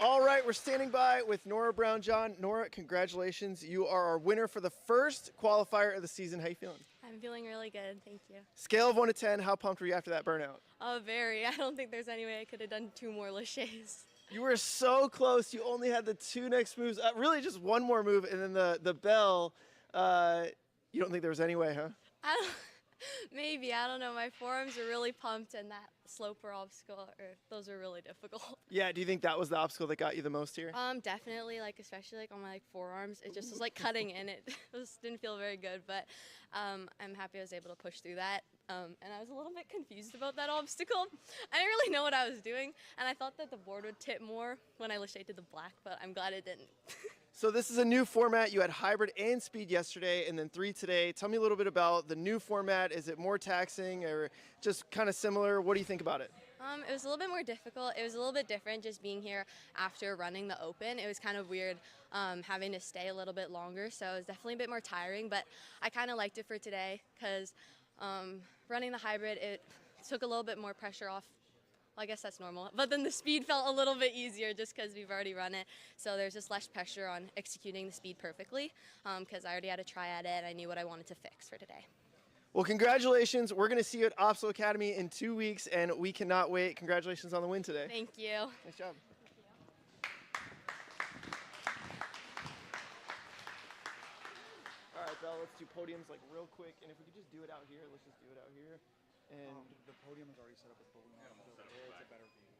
All right, we're standing by with Nora Brown-John. Nora, congratulations. You are our winner for the first qualifier of the season. How you feeling? I'm feeling really good, thank you. Scale of 1 to 10, how pumped were you after that burnout? Oh, very. I don't think there's any way I could have done 2 more laches. You were so close. You only had the 2 next moves. Really just one more move, and then the bell. You don't think there was any way, huh? Maybe, I don't know. My forearms are really pumped, and that sloper obstacle, those are really difficult. Yeah, do you think that was the obstacle that got you the most here? Definitely, especially on my forearms. It just was cutting in. It just didn't feel very good, but I'm happy I was able to push through that. And I was a little bit confused about that obstacle. I didn't really know what I was doing, and I thought that the board would tip more when I lashayed the black, but I'm glad it didn't. So this is a new format. You had hybrid and speed yesterday, and then 3 today. Tell me a little bit about the new format. Is it more taxing or just kind of similar? What do you think about it? It was a little bit more difficult. It was a little bit different just being here after running the open. It was kind of weird having to stay a little bit longer, so it was definitely a bit more tiring, but I kind of liked it for today because running the hybrid, it took a little bit more pressure off. Well, I guess that's normal, but then the speed felt a little bit easier just because we've already run it, so there's just less pressure on executing the speed perfectly because I already had a try at it and I knew what I wanted to fix for today. Well, congratulations. We're going to see you at Obstacle Academy in 2 weeks, and we cannot wait. Congratulations on the win today. Thank you. Nice job. All right, Belle, let's do podiums like real quick, and if we could just do it out here, let's just do it out here. And The podium is already set up with balloon arches over there. It's a better view.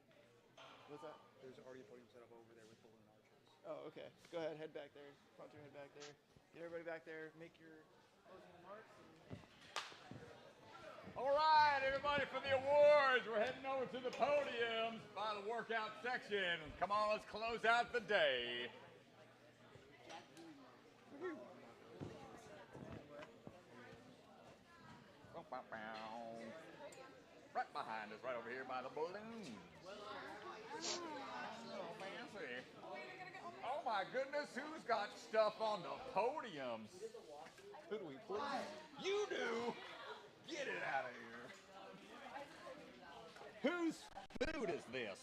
what's that? There's already a podium set up over there with balloon arches. Oh, okay. Go ahead, head back there. Pontoon, head back there. Get everybody back there. Make your closing remarks. All right, everybody, for the awards, we're heading over to the podiums by the workout section. Come on, let's close out the day. Right behind us, right over here by the balloons. Oh, fancy. Oh my goodness, who's got stuff on the podiums? Who do we please? You do! Get it out of here. Whose food is this?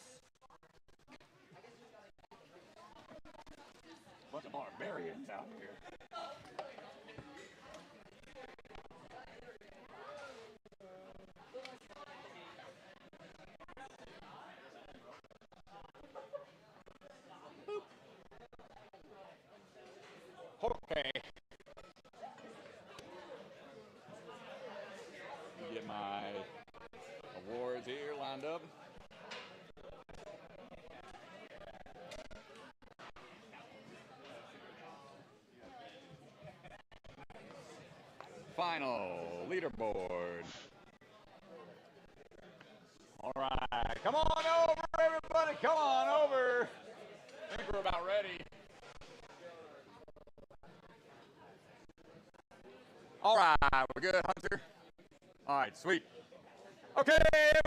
Bunch of barbarians out here. Okay. Get my awards here lined up. Final leaderboard. All right, come on over, everybody. Come on over. I think we're about ready. All right, we're good, Hunter. All right, sweet. Okay,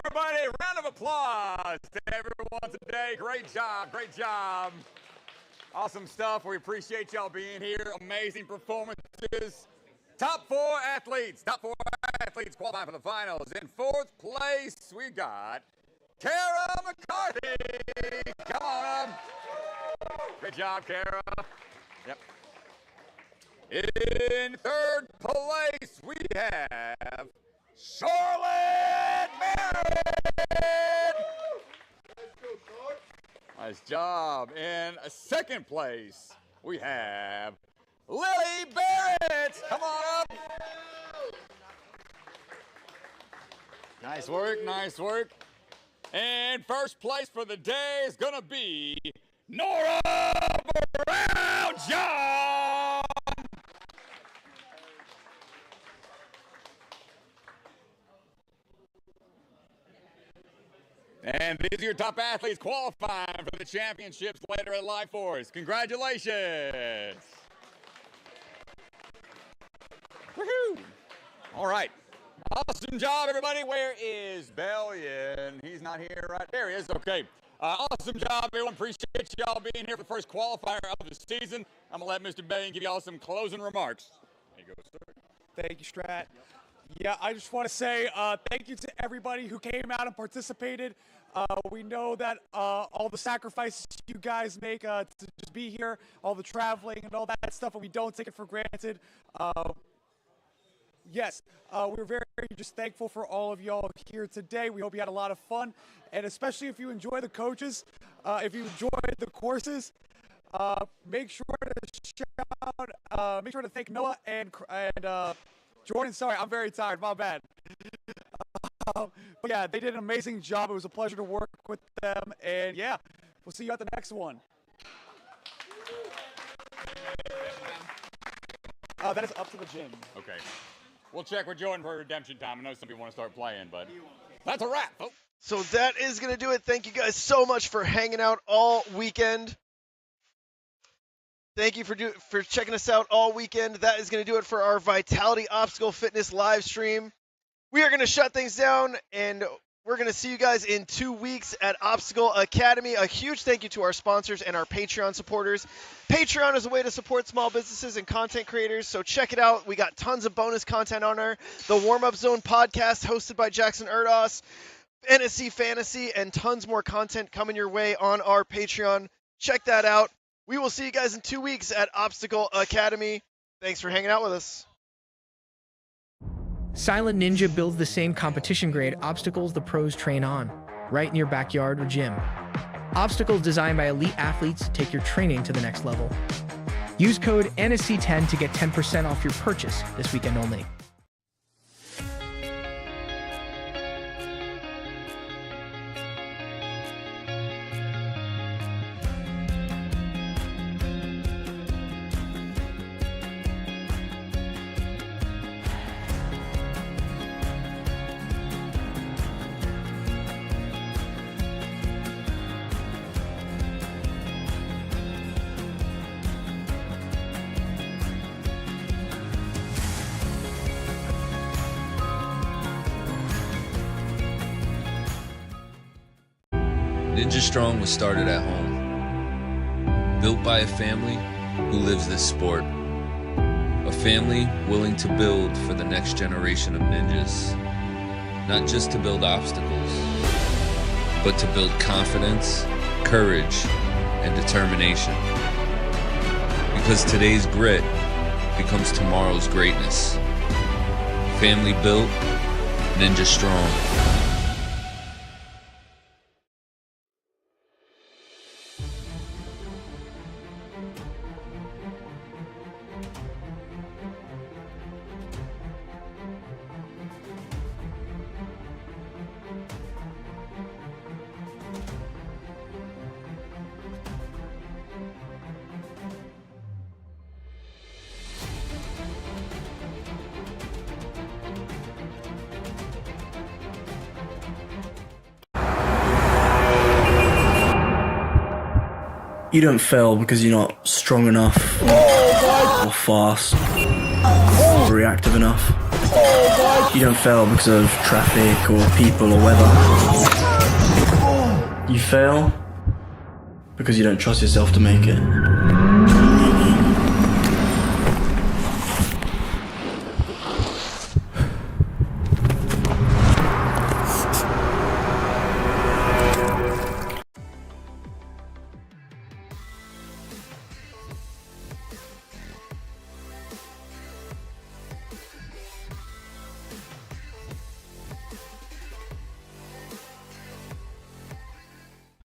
everybody, round of applause to everyone today. Great job, great job. Awesome stuff. We appreciate y'all being here. Amazing performances. Top four athletes qualifying for the finals. In fourth place, we got Kara McCarthy. Come on up. Great job, Kara. Yep. In third place, we have Charlotte Merritt. Nice job. In second place, we have Lily Barrett. Come on up. Nice work, nice work. And first place for the day is going to be Nora Brown John. And these are your top athletes qualifying for the championships later at Life Force. Congratulations. Woohoo! All right. Awesome job, everybody. Where is Bellion? He's not here, right? There he is. Okay. Awesome job, everyone. Appreciate y'all being here for the first qualifier of the season. I'm going to let Mr. Bellion give y'all some closing remarks. There you go, sir. Thank you, Strat. Yeah, I just want to say thank you to everybody who came out and participated. We know that all the sacrifices you guys make to just be here, all the traveling and all that stuff, and we don't take it for granted. Yes, we're very just thankful for all of y'all here today. We hope you had a lot of fun, and especially if you enjoy the coaches, if you enjoy the courses, make sure to thank Noah and Jordan. Sorry, I'm very tired. My bad. But yeah, they did an amazing job. It was a pleasure to work with them, and yeah, we'll see you at the next one. That is up to the gym. Okay. We'll check with Jordan for redemption time. I know some people want to start playing, but that's a wrap. Oh. So that is going to do it. Thank you guys so much for hanging out all weekend. Thank you for checking us out all weekend. That is going to do it for our Vitality Obstacle Fitness live stream. We are going to shut things down, and We're going to see you guys in 2 weeks at Obstacle Academy. A huge thank you to our sponsors and our Patreon supporters. Patreon is a way to support small businesses and content creators, so check it out. We got tons of bonus content on there. The Warm Up Zone podcast hosted by Jackson Erdos, NSC Fantasy, and tons more content coming your way on our Patreon. Check that out. We will see you guys in 2 weeks at Obstacle Academy. Thanks for hanging out with us. Silent Ninja builds the same competition-grade obstacles the pros train on, right in your backyard or gym. Obstacles designed by elite athletes take your training to the next level. Use code NSC10 to get 10% off your purchase this weekend only. Ninja Strong was started at home, built by a family who lives this sport. A family willing to build for the next generation of ninjas. Not just to build obstacles, but to build confidence, courage, and determination. Because today's grit becomes tomorrow's greatness. Family built, Ninja Strong. You don't fail because you're not strong enough, or fast, or reactive enough. You don't fail because of traffic or people or weather. You fail because you don't trust yourself to make it.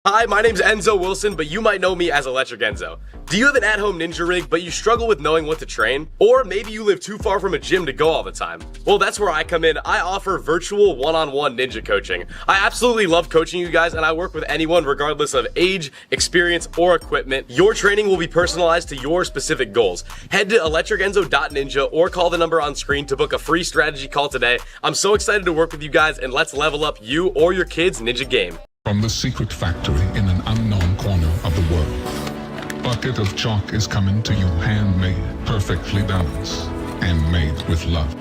Hi, my name's Enzo Wilson, but you might know me as Electric Enzo. Do you have an at-home ninja rig, but you struggle with knowing what to train? Or maybe you live too far from a gym to go all the time? Well, that's where I come in. I offer virtual one-on-one ninja coaching. I absolutely love coaching you guys, and I work with anyone regardless of age, experience, or equipment. Your training will be personalized to your specific goals. Head to electricenzo.ninja or call the number on screen to book a free strategy call today. I'm so excited to work with you guys, and let's level up you or your kids' ninja game. From the secret factory in an unknown corner of the world, bucket of chalk is coming to you handmade, perfectly balanced, and made with love.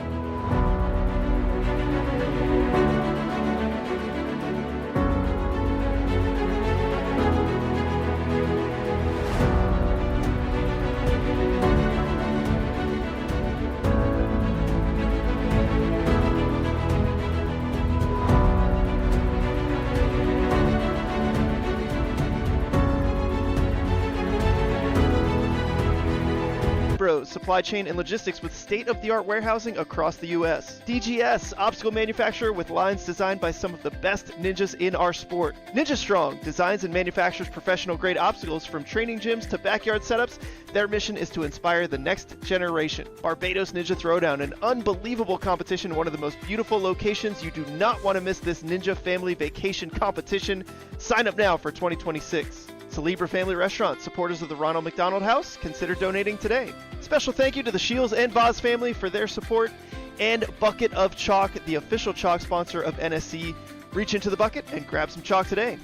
Supply chain and logistics with state-of-the-art warehousing across the U.S. DGS, obstacle manufacturer with lines designed by some of the best ninjas in our sport. Ninja Strong designs and manufactures professional-grade obstacles from training gyms to backyard setups. Their mission is to inspire the next generation. Barbados Ninja Throwdown, an unbelievable competition, one of the most beautiful locations. You do not want to miss this ninja family vacation competition. Sign up now for 2026. Celebra Family Restaurant, supporters of the Ronald McDonald House, consider donating today. Special thank you to the Shields and Voz family for their support, and Bucket of Chalk, the official chalk sponsor of NSC. Reach into the bucket and grab some chalk today.